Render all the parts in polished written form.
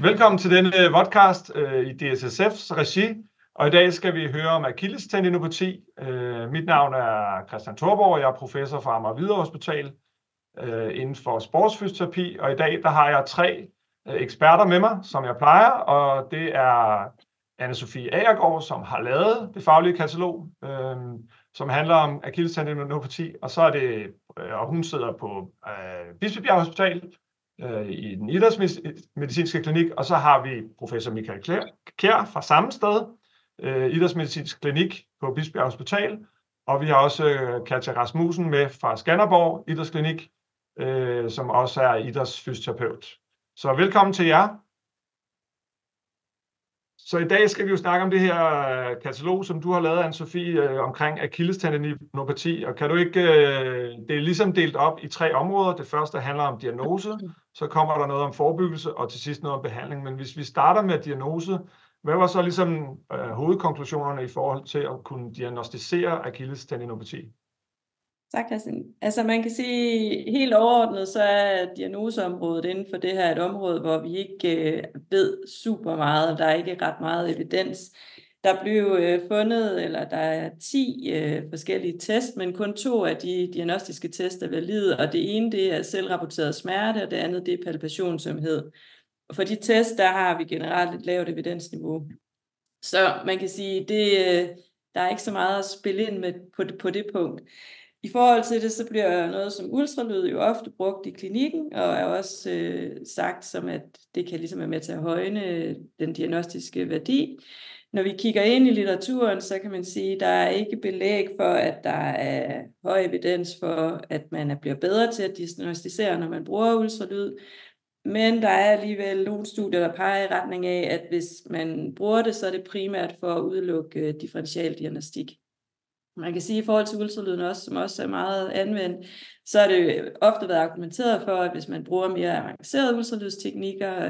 Velkommen til denne podcast i DSSF's regi, og i dag skal vi høre om akillestendinopati. Mit navn er Christian Thorborg, og jeg er professor fra Amager Hvidovre Hospital inden for sportsfysioterapi, og i dag der har jeg 3 eksperter med mig, som jeg plejer, og det er Anne-Sophie Agergaard, som har lavet det faglige katalog, som handler om akillestendinopati, og så er det, og hun sidder på Bispebjerg Hospital i den idrætsmedicinske klinik, og så har vi professor Michael Kjær fra samme sted, idrætsmedicinsk klinik på Bispebjerg Hospital, og vi har også Katja Rasmussen med fra Skanderborg Idrætsklinik, som også er idrætsfysioterapeut. Så velkommen til jer. Så i dag skal vi jo snakke om det her katalog, som du har lavet, Anne-Sophie, omkring akillestendinopati. Og kan du ikke, det er ligesom delt op i 3 områder. Det første handler om diagnose, så kommer der noget om forebyggelse, og til sidst noget om behandling. Men hvis vi starter med diagnose, hvad var så ligesom hovedkonklusionerne i forhold til at kunne diagnostisere akillestendinopati? Tak, Christian. Altså man kan sige, helt overordnet, så er diagnoseområdet inden for det her et område, hvor vi ikke ved super meget. Der er ikke ret meget evidens. Der blev fundet, eller der er 10 forskellige test, men kun 2 af de diagnostiske test er valide, og det ene det er selvrapporteret smerte, og det andet det er palpationsømhed. Og for de test, der har vi generelt et lavt evidensniveau. Så man kan sige, der er ikke så meget at spille ind med på det punkt. I forhold til det, så bliver noget som ultralyd jo ofte brugt i klinikken, og er også sagt som, at det kan ligesom være med til at højne den diagnostiske værdi. Når vi kigger ind i litteraturen, så kan man sige, at der er ikke belæg for, at der er høj evidens for, at man bliver bedre til at diagnostisere, når man bruger ultralyd. Men der er alligevel nogle studier, der peger i retning af, at hvis man bruger det, så er det primært for at udelukke differentialdiagnostik. Man kan sige i forhold til ultralyden også, som også er meget anvendt, så er det ofte været argumenteret for, at hvis man bruger mere avancerede ultralydsteknikker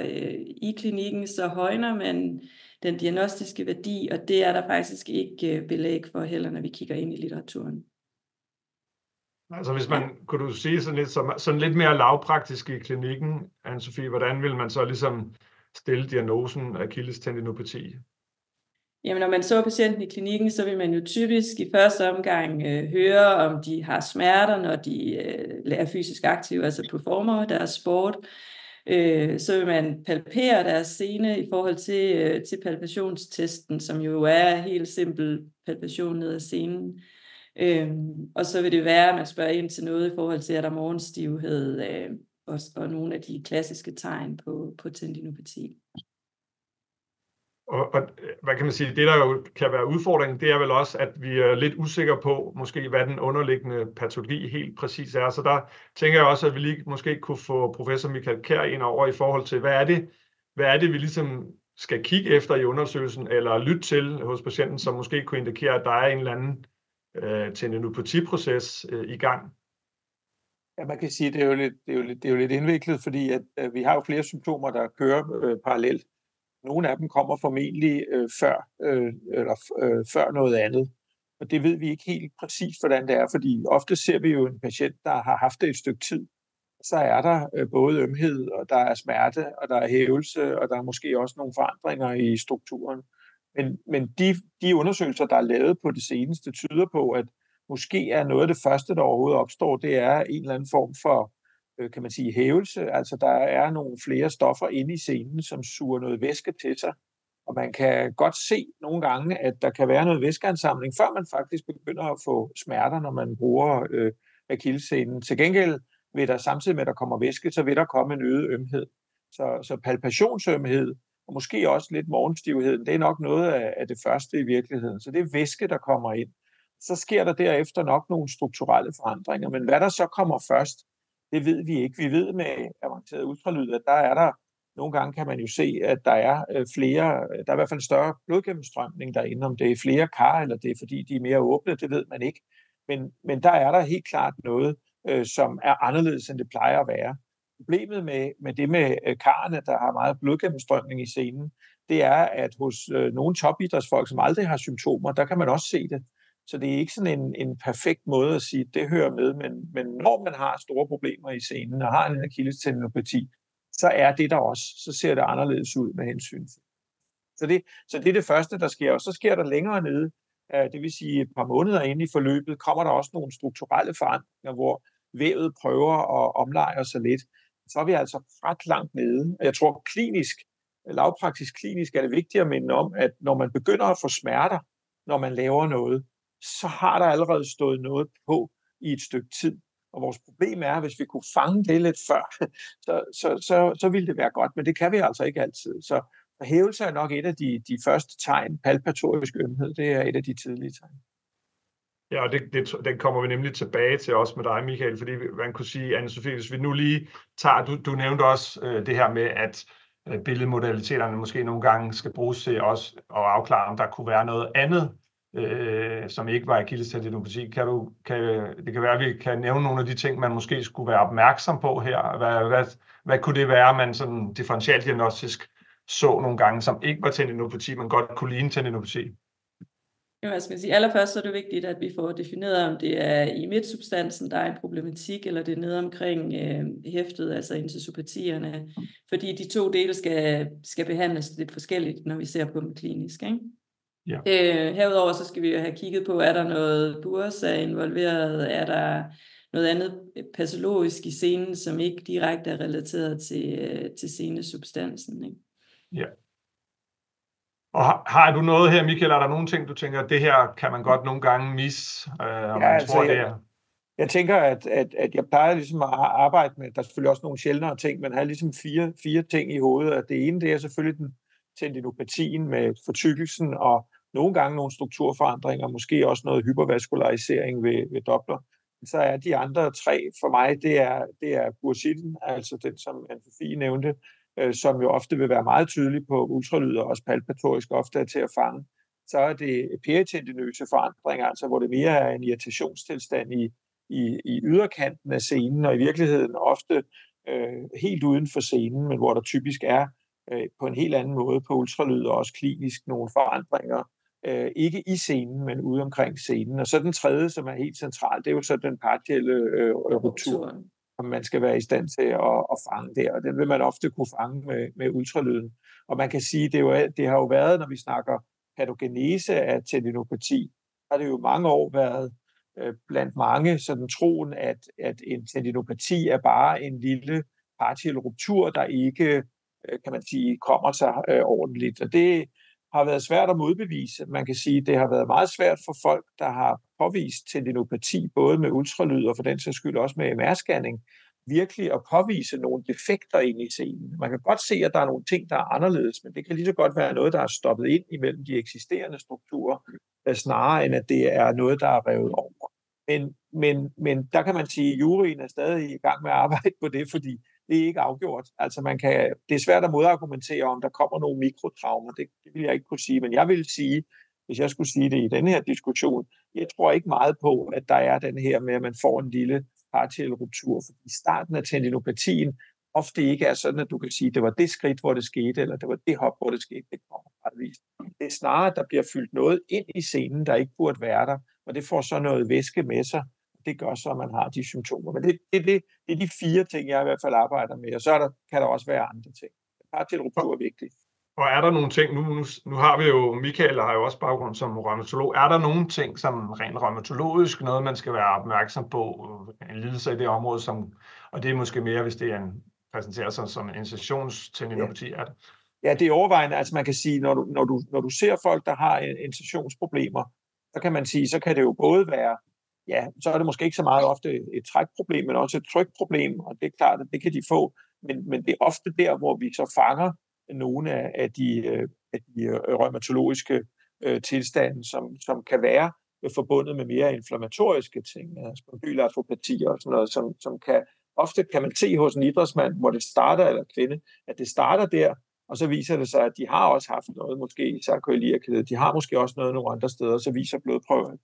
i klinikken, så højner man den diagnostiske værdi, og det er der faktisk ikke belæg for heller, når vi kigger ind i litteraturen. Altså hvis man, kunne du sige sådan lidt mere lavpraktisk i klinikken, Anne-Sophie, hvordan vil man så ligesom stille diagnosen akillestendinopati? Jamen, når man så patienten i klinikken, så vil man jo typisk i første omgang høre, om de har smerter, når de er fysisk aktive, altså performer deres sport. Så vil man palpere deres sene i forhold til palpationstesten, som jo er helt simpel palpation ned ad senen. Og så vil det være, at man spørger ind til noget i forhold til, at der er morgenstivhed og nogle af de klassiske tegn på tendinopati. Og hvad kan man sige, det der jo kan være udfordringen, det er vel også, at vi er lidt usikre på, måske hvad den underliggende patologi helt præcis er. Så der tænker jeg også, at vi lige måske kunne få professor Michael Kjær ind over i forhold til, hvad er det vi ligesom skal kigge efter i undersøgelsen, eller lytte til hos patienten, som måske kunne indikere, at der er en eller anden tendinopatiproces i gang. Ja, man kan sige, at det er jo lidt indviklet, fordi at vi har jo flere symptomer, der kører parallelt. Nogle af dem kommer formentlig før noget andet. Og det ved vi ikke helt præcis, hvordan det er, fordi ofte ser vi jo en patient, der har haft det et stykke tid. Så er der både ømhed, og der er smerte, og der er hævelse, og der er måske også nogle forandringer i strukturen. Men de undersøgelser, der er lavet på det seneste, tyder på, at måske er noget af det første, der overhovedet opstår, det er en eller anden form for kan man sige, hævelse. Altså der er nogle flere stoffer inde i senen, som suger noget væske til sig. Og man kan godt se nogle gange, at der kan være noget væskeansamling, før man faktisk begynder at få smerter, når man bruger akillessenen. Til gengæld vil der samtidig med, at der kommer væske, så vil der komme en øget ømhed. Så palpationsømhed, og måske også lidt morgenstivhed, det er nok noget af det første i virkeligheden. Så det er væske, der kommer ind. Så sker der derefter nok nogle strukturelle forandringer, men hvad der så kommer først, det ved vi ikke. Vi ved med avanceret ultralyd, at der er der, nogle gange kan man jo se, at der er flere, der er i hvert fald en større blodgennemstrømning derinde, om det er flere kar, eller det er fordi, de er mere åbne, det ved man ikke. Men der er der helt klart noget, som er anderledes, end det plejer at være. Problemet med det med karrene, der har meget blodgennemstrømning i senen, det er, at hos nogle topidrætsfolk, som aldrig har symptomer, der kan man også se det. Så det er ikke sådan en perfekt måde at sige, at det hører med, men når man har store problemer i senen og har en akillestendinopati, så er det der også. Så ser det anderledes ud med hensyn til. Så det er det første, der sker. Og så sker der længere nede, det vil sige et par måneder inde i forløbet, kommer der også nogle strukturelle forandringer, hvor vævet prøver at omlejre sig lidt. Så er vi altså ret langt nede. Og jeg tror lavpraktisk klinisk er det vigtigt at minde om, at når man begynder at få smerter, når man laver noget, så har der allerede stået noget på i et stykke tid. Og vores problem er, at hvis vi kunne fange det lidt før, så ville det være godt, men det kan vi altså ikke altid. Så hævelse er nok et af de første tegn. Palpatorisk ømhed, det er et af de tidlige tegn. Ja, og den kommer vi nemlig tilbage til også med dig, Michael, fordi man kunne sige, Anne-Sophie, hvis vi nu lige tager, du nævnte også det her med, at billedmodaliteterne måske nogle gange skal bruges til også at afklare, om der kunne være noget andet, som ikke var akillestendinopati. Det kan være, at vi kan nævne nogle af de ting, man måske skulle være opmærksom på her. Hvad kunne det være, man sådan differentialdiagnostisk så nogle gange, som ikke var tendinopati, men godt kunne ligne tendinopati? Jo, jeg skal sige, allerførst så er det vigtigt, at vi får defineret, om det er i midtsubstansen, der er en problematik, eller det er nede omkring hæftet, altså intisopatierne, fordi de to dele skal behandles lidt forskelligt, når vi ser på dem klinisk, ikke? Ja. Herudover så skal vi jo have kigget på, er der noget bursa involveret, er der noget andet patologisk i senen, som ikke direkte er relateret til senesubstansen, ikke? Ja. Og har du noget her, Michael? Er der nogle ting, du tænker, at det her kan man godt nogle gange misse? Jeg tænker, at jeg plejer ligesom at arbejde med, der er selvfølgelig også nogle sjældnere ting, men har ligesom fire ting i hovedet. At det ene, det er selvfølgelig den tendinopatien med fortykkelsen, og nogle gange nogle strukturforandringer, måske også noget hypervaskularisering ved Doppler. Så er de andre tre for mig, det er bursitten, altså den, som Anne-Sophie nævnte, som jo ofte vil være meget tydelig på ultralyd og også palpatorisk ofte er til at fange. Så er det peritendinøse forandringer, altså hvor det mere er en irritationstilstand i yderkanten af senen, og i virkeligheden ofte helt uden for senen, men hvor der typisk er på en helt anden måde på ultralyd og også klinisk nogle forandringer, ikke i senen, men ude omkring senen. Og så den tredje, som er helt central, det er jo så den partielle ruptur, som man skal være i stand til at fange der, og den vil man ofte kunne fange med ultralyden. Og man kan sige, det har jo været, når vi snakker patogenese af tendinopati, har det jo mange år været blandt mange sådan troen, at en tendinopati er bare en lille partiel ruptur, der ikke, kan man sige, kommer sig ordentligt. Og det har været svært at modbevise. Man kan sige, at det har været meget svært for folk, der har påvist tendinopati, både med ultralyd og for den sags skyld også med MR-scanning, virkelig at påvise nogle defekter ind i senen. Man kan godt se, at der er nogle ting, der er anderledes, men det kan lige så godt være noget, der er stoppet ind imellem de eksisterende strukturer, snarere end at det er noget, der er revet over. Men der kan man sige, at juryen er stadig i gang med at arbejde på det, fordi det er ikke afgjort. Altså det er svært at modargumentere, om der kommer nogle mikrotraumer. Det vil jeg ikke kunne sige, men jeg vil sige, hvis jeg skulle sige det i denne her diskussion, jeg tror ikke meget på, at der er den her med, at man får en lille partiel ruptur. For i starten af tendinopatien ofte ikke er sådan, at du kan sige, at det var det skridt, hvor det skete, eller det var det hop, hvor det skete. Det kommer gradvis. Det er snarere, at der bliver fyldt noget ind i senen, der ikke burde være der, og det får så noget væske med sig. Det gør så, at man har de symptomer. Men det er de fire ting, jeg i hvert fald arbejder med, og så kan der også være andre ting. Partiel ruptur er vigtigt. Og er der nogle ting, nu har vi jo, Michael har jo også baggrund som rheumatolog, er der nogle ting, som rent rheumatologisk, noget man skal være opmærksom på, en lidelse i det område, og det er måske mere, hvis det er præsenterer sig som en insertionstendinopati, er det? Ja, det er overvejende. Altså man kan sige, når du ser folk, der har insertionsproblemer, så kan man sige, så kan det jo både være, ja, så er det måske ikke så meget ofte et trækproblem, men også et trykproblem, og det er klart, at det kan de få, men det er ofte der, hvor vi så fanger nogle af de rheumatologiske tilstande, som kan være forbundet med mere inflammatoriske ting, spondylartropati og sådan noget, som ofte kan man se hos en idrætsmand, hvor det starter, eller kvinde, at det starter der, og så viser det sig, at de har også haft noget, måske i sarkoiliakædet, de har måske også noget nogle andre steder, så viser blodprøver,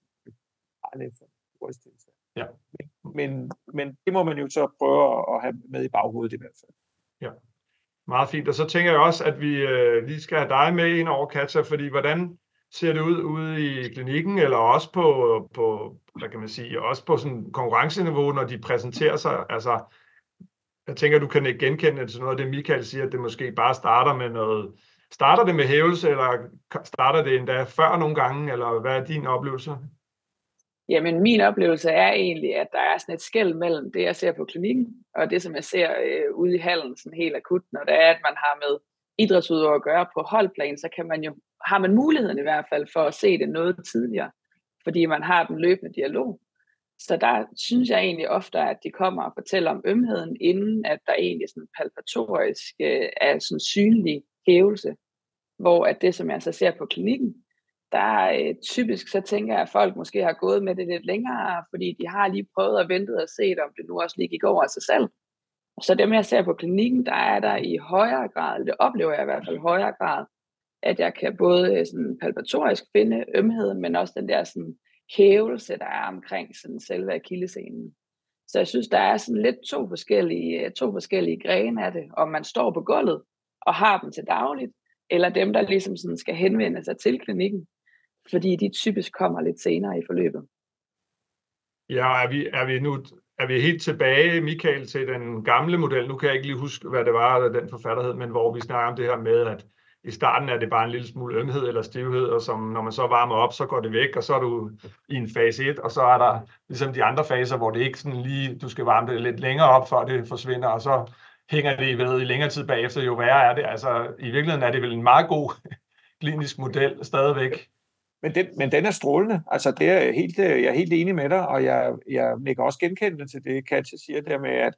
ja. Men det må man jo så prøve at have med i baghovedet i hvert fald. Ja, meget fint. Og så tænker jeg også, at vi lige skal have dig med ind over, Katja, fordi hvordan ser det ud ude i klinikken, eller også på hvad kan man sige, også på sådan konkurrenceniveau, når de præsenterer sig, altså Jeg tænker, du kan ikke genkende til noget af det, Michael siger, at det måske bare starter med noget. Starter det med hævelse, eller starter det endda før nogle gange, eller hvad er din oplevelse? Jamen, min oplevelse er egentlig, at der er sådan et skel mellem det, jeg ser på klinikken, og det, som jeg ser ude i hallen sådan helt akut. Når det er, at man har med idrætsudøvere at gøre på holdplan, så har man muligheden i hvert fald for at se det noget tidligere, fordi man har den løbende dialog. Så der synes jeg egentlig ofte, at de kommer og fortæller om ømheden, inden at der egentlig sådan palpatorisk er sådan synlig hævelse. Hvor at det, som jeg så ser på klinikken, der typisk så tænker jeg, at folk måske har gået med det lidt længere, fordi de har lige prøvet at vente og set, om det nu også lige gik over af sig selv. Og så dem, jeg ser på klinikken, der er der i højere grad, det oplever jeg i hvert fald i højere grad, at jeg kan både sådan palpatorisk finde ømheden, men også den der sådan hævelse, der er omkring sådan selve akillessenen. Så jeg synes, der er sådan lidt to forskellige grene af det, om man står på gulvet og har dem til dagligt, eller dem, der ligesom sådan skal henvende sig til klinikken, fordi de typisk kommer lidt senere i forløbet. Ja, er vi helt tilbage, Michael, til den gamle model? Nu kan jeg ikke lige huske, hvad det var, den forfatter hed, men hvor vi snakker om det her med, at i starten er det bare en lille smule ømhed eller stivhed, og som når man så varmer op, så går det væk, og så er du i en fase 1, og så er der ligesom de andre faser, hvor det ikke sådan lige, du skal varme det lidt længere op, før det forsvinder, og så hænger det ved i længere tid bagefter, jo værre er det. Altså i virkeligheden er det vel en meget god klinisk model stadigvæk. Men den er strålende. Altså det er jeg er helt enig med dig, og jeg nikker også genkendende til det, Katja siger der med, at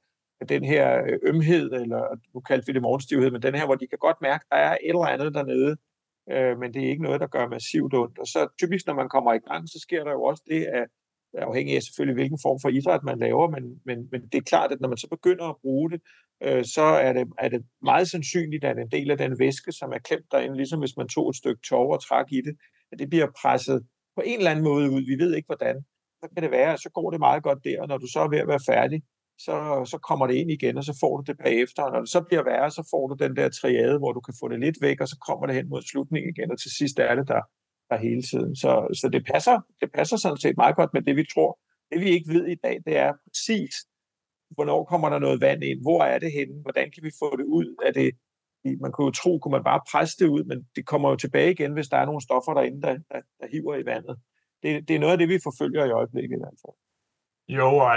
den her ømhed, eller nu kaldte vi det morgenstivhed, men den her, hvor de kan godt mærke, at der er et eller andet dernede, men det er ikke noget, der gør massivt ondt. Og så typisk, når man kommer i gang, så sker der jo også det, at afhængig af selvfølgelig, hvilken form for idræt man laver, men det er klart, at når man så begynder at bruge det, så er det meget sandsynligt, at en del af den væske, som er klemt derinde, ligesom hvis man tog et stykke tov og trak i det, at det bliver presset på en eller anden måde ud. Vi ved ikke, hvordan. Så kan det være, at så går det meget godt der, og når du så er ved at være færdig, så kommer det ind igen, og så får du det bagefter. Og når det så bliver værre, så får du den der triade, hvor du kan få det lidt væk, og så kommer det hen mod slutningen igen, og til sidst er det der hele tiden. Så det passer sådan set meget godt med det, vi tror. Det, vi ikke ved i dag, det er præcis, hvornår kommer der noget vand ind, hvor er det henne, hvordan kan vi få det ud af det. Man kunne jo tro, kunne man bare presse det ud, men det kommer jo tilbage igen, hvis der er nogle stoffer derinde, der hiver i vandet. Det er noget af det, vi forfølger i øjeblikket i hvert fald. Jo, og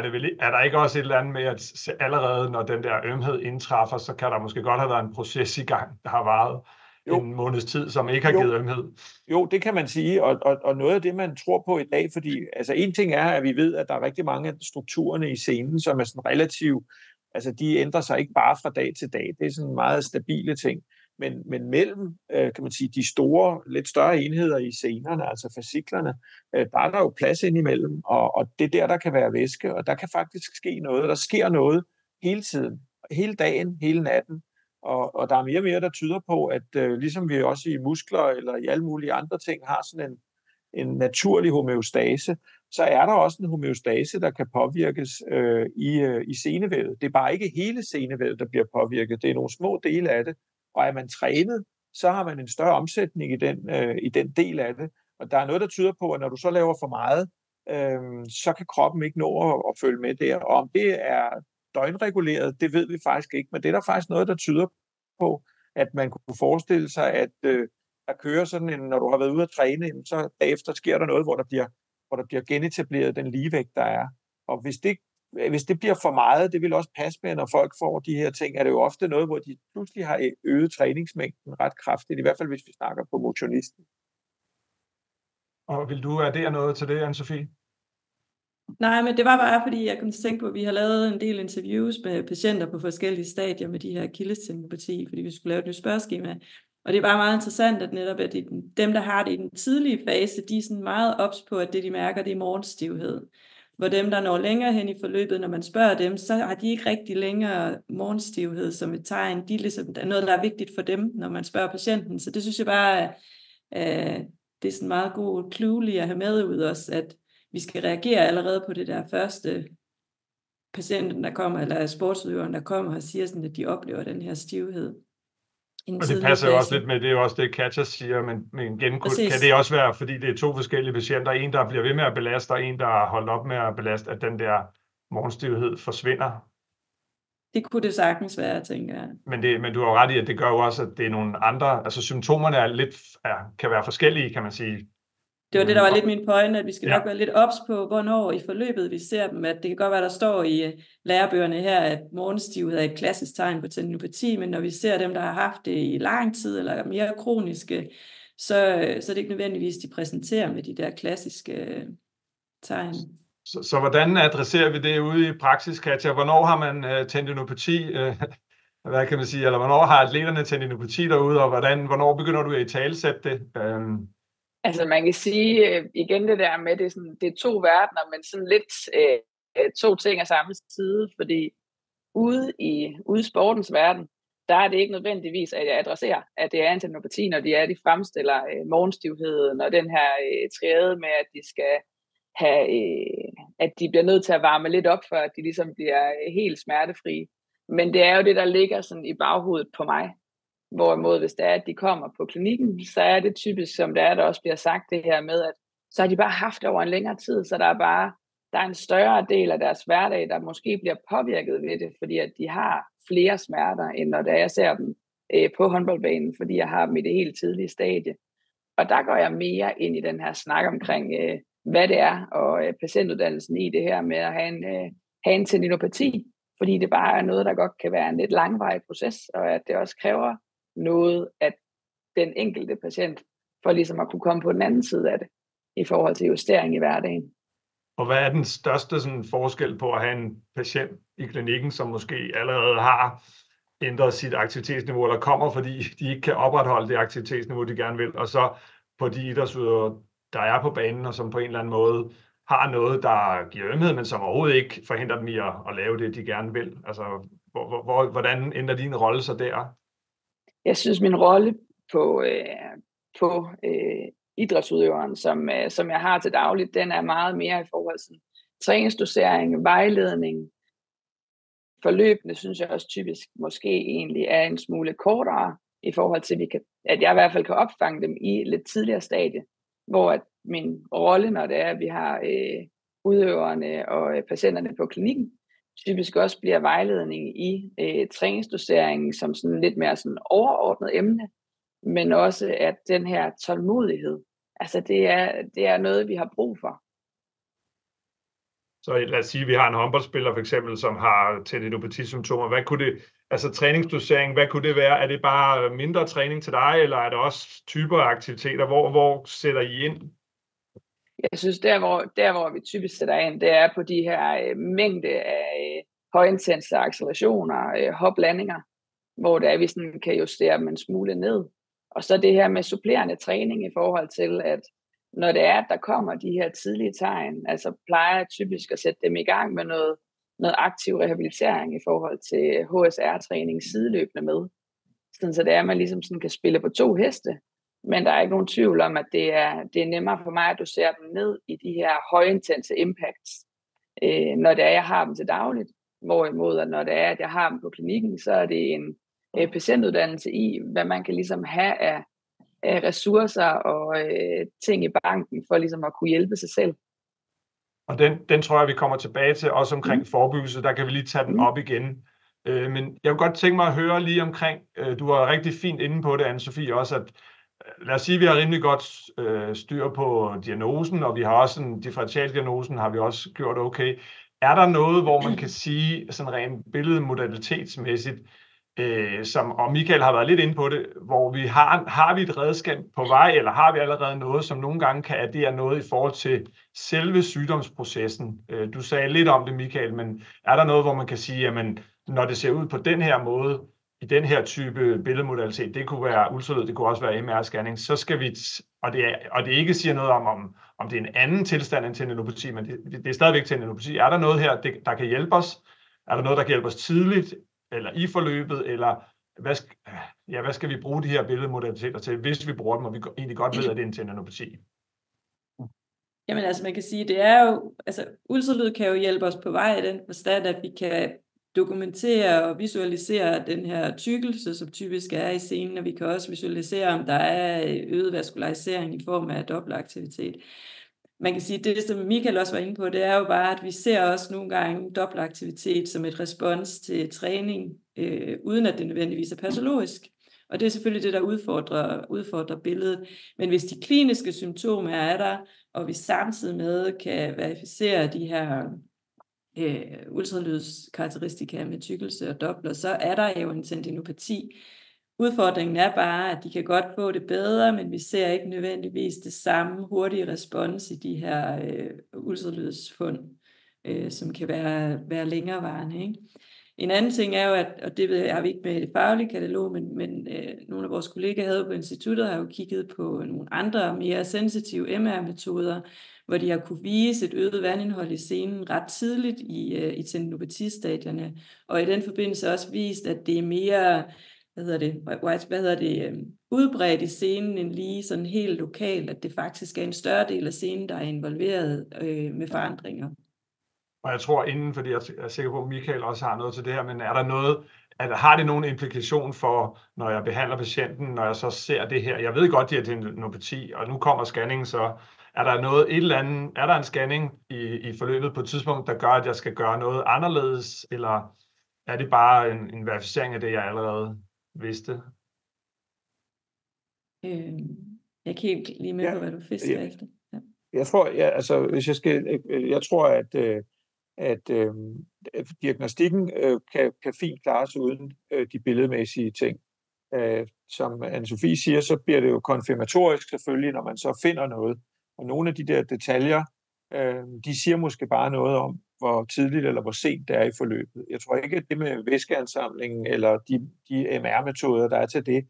er der ikke også et eller andet med, at allerede når den der ømhed indtræffer, så kan der måske godt have været en proces i gang, der har varet en måneds tid, som ikke har givet ømhed? Jo, det kan man sige, og noget af det, man tror på i dag, fordi altså en ting er, at vi ved, at der er rigtig mange af strukturerne i scenen, som er sådan relativt, altså de ændrer sig ikke bare fra dag til dag, det er sådan meget stabile ting, men mellem, kan man sige, de store, lidt større enheder i scenerne, altså fasciklerne, der er der jo plads indimellem, og det er der kan være væske, og der kan faktisk ske noget, der sker noget hele tiden, hele dagen, hele natten, og der er mere og mere, der tyder på, at ligesom vi også i muskler eller i alle mulige andre ting har sådan en naturlig homeostase, så er der også en homeostase, der kan påvirkes i senevævet. Det er bare ikke hele senevævet, der bliver påvirket. Det er nogle små dele af det. Og er man trænet, så har man en større omsætning i den del af det. Og der er noget, der tyder på, at når du så laver for meget, så kan kroppen ikke nå at følge med der. Og om det er døgnreguleret, det ved vi faktisk ikke. Men det er der faktisk noget, der tyder på, at man kunne forestille sig, at der kører sådan en, når du har været ude at træne, så bagefter sker der noget, hvor der bliver genetableret den ligevægt, der er. Og hvis det bliver for meget, det vil også passe med, når folk får de her ting, er det jo ofte noget, hvor de pludselig har øget træningsmængden ret kraftigt, i hvert fald hvis vi snakker på motionisten. Og vil du addere noget til det, Anne-Sophie? Nej, men det var bare, fordi jeg kom til at tænke på, at vi har lavet en del interviews med patienter på forskellige stadier med de her akillestendinopati, fordi vi skulle lave et nyt spørgeskema. Og det er bare meget interessant, at netop at dem, der har det i den tidlige fase, de er sådan meget ops på, at det, de mærker, det er morgenstivhed. Hvor dem, der når længere hen i forløbet, når man spørger dem, så har de ikke rigtig længere morgenstivhed som et tegn. De er ligesom, der er noget, der er vigtigt for dem, når man spørger patienten. Så det synes jeg bare, det er sådan meget god clue lige at have med ud også, at vi skal reagere allerede på det der første patienten, der kommer, eller sportsudøveren, der kommer og siger sådan, at de oplever den her stivhed. Og det passer jo også lidt med, det er jo også det, Katja siger, men kan det også være, fordi det er to forskellige patienter, en, der bliver ved med at belaste, og en, der har holdt op med at belaste, at den der morgenstivhed forsvinder? Det kunne det sagtens være, tænker jeg. Men du har jo ret i, at det gør jo også, at det er nogle andre, altså symptomerne kan være forskellige, kan man sige. Det var det, der var lidt min pointe, at vi skal Ja. nok være lidt ops på, hvornår i forløbet vi ser dem. At det kan godt være, der står i lærebøgerne her, at morgenstivhed er et klassisk tegn på tendinopati, men når vi ser dem, der har haft det i lang tid eller er mere kroniske, så er det ikke nødvendigvis, de præsenterer med de der klassiske tegn. Så hvordan adresserer vi det ude i praksis, Katja? Hvornår har man tendinopati? Hvad kan man sige? Eller hvornår har atleterne tendinopati derude, og hvornår begynder du at italesætte det? Altså man kan sige igen det der med, det er to verdener, men sådan lidt to ting af samme side, fordi ude i sportens verden, der er det ikke nødvendigvis, at jeg adresserer, at det er en tendinopati, når de fremstiller morgenstivheden og den her triade med, at de skal have, at de bliver nødt til at varme lidt op, for at de ligesom bliver helt smertefrie. Men det er jo det, der ligger sådan i baghovedet på mig. Hvorimod, hvis det er, at de kommer på klinikken, så er det typisk, som det er, der også bliver sagt det her med, at så har de bare haft det over en længere tid, så der er en større del af deres hverdag, der måske bliver påvirket ved det, fordi at de har flere smerter, end når jeg ser dem på håndboldbanen, fordi jeg har dem i det helt tidlige stadie. Og der går jeg mere ind i den her snak omkring, hvad det er, og patientuddannelsen i det her med at have en tendinopati, fordi det bare er noget, der godt kan være en lidt langvarig proces, og at det også kræver noget, at den enkelte patient for ligesom at kunne komme på den anden side af det, i forhold til justering i hverdagen. Og hvad er den største sådan, forskel på at have en patient i klinikken, som måske allerede har ændret sit aktivitetsniveau, eller kommer, fordi de ikke kan opretholde det aktivitetsniveau, de gerne vil, og så på de idrætsudøvere, der er på banen, og som på en eller anden måde har noget, der giver ømhed, men som overhovedet ikke forhindrer dem i at lave det, de gerne vil. Altså, hvordan ændrer din rolle så der? Jeg synes, min rolle på idrætsudøveren, som jeg har til dagligt, den er meget mere i forhold til træningsdosering, vejledning. Forløbene synes jeg også typisk måske egentlig er en smule kortere i forhold til, at jeg i hvert fald kan opfange dem i lidt tidligere stadie, hvor at min rolle, når det er, at vi har udøverne og patienterne på klinikken, typisk også bliver vejledning i træningsdoseringen som sådan lidt mere sådan overordnet emne, men også at den her tålmodighed, altså det er noget, vi har brug for. Så lad os sige, at vi har en håndboldspiller for eksempel, som har tendinopati-symptomer. Hvad kunne det, altså træningsdosering, hvad kunne det være? Er det bare mindre træning til dig, eller er det også typer af aktiviteter? Hvor sætter I ind? Jeg synes, der hvor vi typisk sætter ind, det er på de her mængde af højintense accelerationer, hoplandinger, hvor det er, vi sådan kan justere dem en smule ned. Og så det her med supplerende træning i forhold til, at når det er, at der kommer de her tidlige tegn, altså plejer jeg typisk at sætte dem i gang med noget aktiv rehabilitering i forhold til HSR-træning sideløbende med. Sådan, så det er, at man ligesom sådan kan spille på to heste, men der er ikke nogen tvivl om, at det er nemmere for mig at dosere dem ned i de her højintense impacts, når det er, jeg har dem til dagligt. Hvorimod, at når det er, at jeg har dem på klinikken, så er det en patientuddannelse i, hvad man kan ligesom have af ressourcer og ting i banken, for ligesom at kunne hjælpe sig selv. Og den tror jeg, vi kommer tilbage til, også omkring forebyggelse. Der kan vi lige tage den op igen. Men jeg kunne godt tænke mig at høre lige omkring, du var rigtig fint inde på det, Anne-Sophie, også at lad os sige, at vi har rimelig godt styr på diagnosen, og vi har også en differentialdiagnosen, har vi også gjort okay. Er der noget, hvor man kan sige, sådan rent billedmodalitetsmæssigt, og Michael har været lidt inde på det, hvor vi har vi et redskab på vej, eller har vi allerede noget, som nogle gange kan addere noget i forhold til selve sygdomsprocessen? Du sagde lidt om det, Michael, men er der noget, hvor man kan sige, jamen, når det ser ud på den her måde, i den her type billedmodalitet, det kunne være ultralyd, det kunne også være MR-scanning, så skal vi, og det ikke siger noget om det er en anden tilstand end tendinopati, men det er stadigvæk tendinopati. Er der noget her, der kan hjælpe os? Er der noget, der kan hjælpe os tidligt, eller i forløbet, eller hvad skal vi bruge de her billedmodaliteter til, hvis vi bruger dem, og vi egentlig godt ved, at det er en tendinopati? Jamen altså, man kan sige, det er jo, altså ultralyd kan jo hjælpe os på vej i den forstand, at vi kan dokumentere og visualisere den her tykkelse, som typisk er i scenen, og vi kan også visualisere, om der er øget vaskularisering i form af dobbeltaktivitet. man kan sige, det som Michael også var inde på, det er jo bare, at vi ser også nogle gange dobbeltaktivitet som et respons til træning, uden at det nødvendigvis er patologisk. Og det er selvfølgelig det, der udfordrer billedet. Men hvis de kliniske symptomer er der, og vi samtidig med kan verificere de her ultralydskarakteristika med tykkelse og Doppler, så er der jo en tendinopati. Udfordringen er bare, at de kan godt få det bedre, men vi ser ikke nødvendigvis det samme hurtige respons i de her ultralydsfund, som kan være længerevarende, ikke? En anden ting er jo, og det har vi ikke med i det faglige katalog, men nogle af vores kollegaer havde på instituttet har jo kigget på nogle andre mere sensitive MR-metoder, hvor de har kunne vise et øget vandindhold i senen ret tidligt i tendinopatistadierne, og i den forbindelse også vist, at det er mere udbredt i scenen end lige sådan helt lokalt, at det faktisk er en større del af scenen, der er involveret med forandringer. Og jeg tror inden, fordi jeg er sikker på, at Michael også har noget til det her, men er der noget, har det nogen implikation for, når jeg behandler patienten, når jeg så ser det her? Jeg ved godt, at det er tendinopati, og nu kommer scanningen, så er der en scanning i forløbet på et tidspunkt, der gør, at jeg skal gøre noget anderledes, eller er det bare en verificering af det, jeg allerede vidste? Jeg kan ikke lige med på, hvad du fisker efter. Ja. Jeg tror, hvis jeg skal, jeg tror, at diagnostikken kan fint klares uden de billedmæssige ting. Som Anne-Sophie siger, så bliver det jo konfirmatorisk selvfølgelig, når man så finder noget. Og nogle af de der detaljer, de siger måske bare noget om, hvor tidligt eller hvor sent det er i forløbet. Jeg tror ikke, at det med væskeansamlingen eller de MR-metoder, der er til det,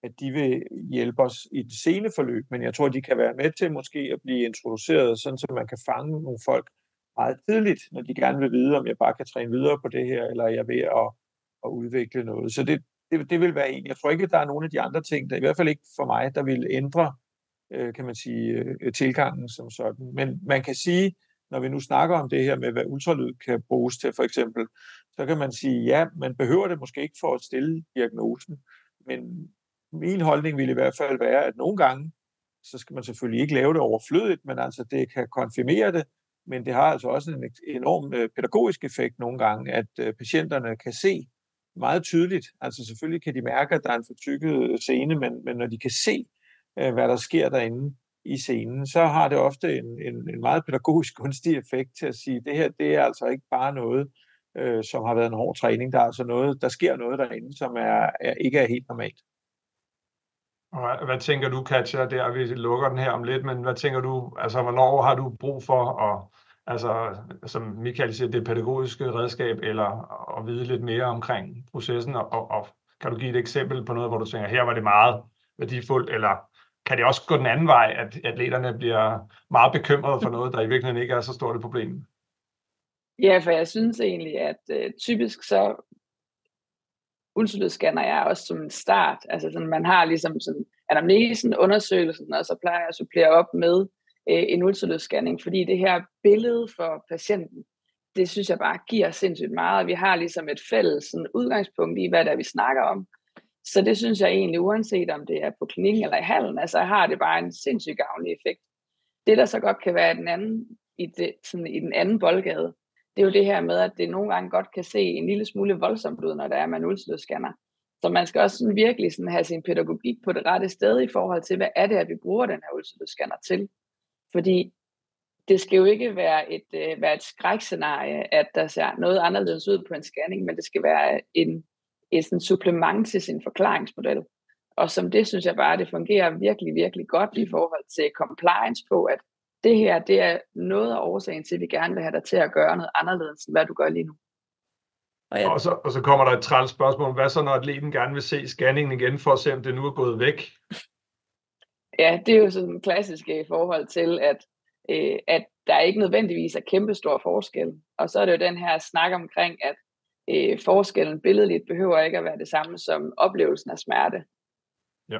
at de vil hjælpe os i det sene forløb, men jeg tror, de kan være med til måske at blive introduceret, sådan så man kan fange nogle folk meget tidligt, når de gerne vil vide, om jeg bare kan træne videre på det her, eller jeg er ved at udvikle noget. Så det vil være en. Jeg tror ikke, at der er nogle af de andre ting, der i hvert fald ikke for mig, der vil ændre, kan man sige, tilgangen som sådan. Men man kan sige, når vi nu snakker om det her med, hvad ultralyd kan bruges til for eksempel, så kan man sige, ja, man behøver det måske ikke for at stille diagnosen, men min holdning vil i hvert fald være, at nogle gange, så skal man selvfølgelig ikke lave det overflødigt, men altså det kan konfirmere det, men det har altså også en enorm pædagogisk effekt nogle gange, at patienterne kan se meget tydeligt, altså selvfølgelig kan de mærke, at der er en fortykket scene, men når de kan se, hvad der sker derinde i scenen, så har det ofte en meget pædagogisk gunstig effekt til at sige, det her, det er altså ikke bare noget, som har været en hård træning, der er altså noget, der sker noget derinde, som ikke er helt normalt. Og hvad tænker du, Katja, der vi lukker den her om lidt, men hvad tænker du, altså hvornår har du brug for at, altså som Michael siger, det pædagogiske redskab, eller at vide lidt mere omkring processen, og kan du give et eksempel på noget, hvor du tænker, her var det meget værdifuldt, eller kan det også gå den anden vej, at atleterne bliver meget bekymrede for noget, der i virkeligheden ikke er så stort et problem? Ja, for jeg synes egentlig, at typisk så ultralydsscanner jeg også som en start. Altså sådan, man har ligesom sådan anamnesen, undersøgelsen, og så plejer jeg at supplere op med en ultralydsscanning, fordi det her billede for patienten, det synes jeg bare giver sindssygt meget, og vi har ligesom et fælles sådan, udgangspunkt i, hvad det er, vi snakker om. Så det synes jeg egentlig, uanset om det er på klinikken eller i hallen, altså har det bare en sindssygt gavnlig effekt. Det, der så godt kan være i den anden boldgade, det er jo det her med, at det nogle gange godt kan se en lille smule voldsomt ud, når der er man ultralydsscanner. Så man skal også sådan virkelig sådan have sin pædagogik på det rette sted i forhold til, hvad er det, at vi bruger den her ultralydsscanner til. Fordi det skal jo ikke være et skrækscenarie, at der ser noget anderledes ud på en scanning, men det skal være et supplement til sin forklaringsmodel. Og som det synes jeg bare, det fungerer virkelig, virkelig godt i forhold til compliance på, at det her, det er noget af årsagen til, at vi gerne vil have dig til at gøre noget anderledes, end hvad du gør lige nu. Og så kommer der et træls spørgsmål. Hvad så, når atleten gerne vil se scanningen igen, for at se, om det nu er gået væk? Ja, det er jo sådan klassisk i forhold til, at der ikke nødvendigvis er kæmpestor forskel. Og så er det jo den her snak omkring, at forskellen billedligt behøver ikke at være det samme som oplevelsen af smerte. Ja.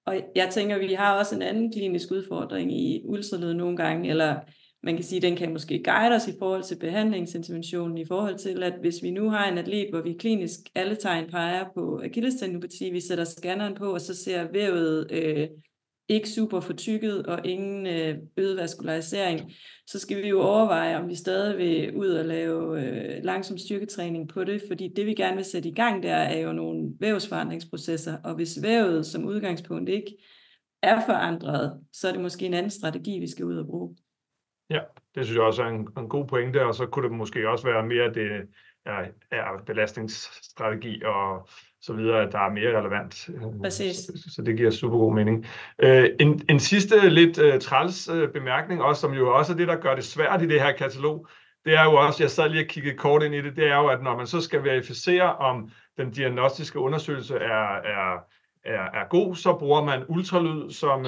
Og jeg tænker, vi har også en anden klinisk udfordring i ultralyd nogle gange, eller man kan sige, den kan måske guide os i forhold til behandlingsinterventionen, i forhold til, at hvis vi nu har en atlet, hvor vi klinisk alle tegn peger på akillestendinopati, vi sætter scanneren på, og så ser vævet ikke super fortykket og ingen øget vaskularisering, så skal vi jo overveje, om vi stadig vil ud og lave langsom styrketræning på det, fordi det vi gerne vil sætte i gang der er jo nogle vævsforandringsprocesser, og hvis vævet som udgangspunkt ikke er forandret, så er det måske en anden strategi, vi skal ud og bruge. Ja, det synes jeg også er en god pointe, og så kunne det måske også være mere det er belastningsstrategi og så videre, at der er mere relevant. Præcis. Så det giver super god mening. En sidste lidt træls bemærkning, også, som jo også er det, der gør det svært i det her katalog, det er jo også, jeg sad lige og kiggede kort ind i det, det er jo, at når man så skal verificere, om den diagnostiske undersøgelse er god, så bruger man ultralyd som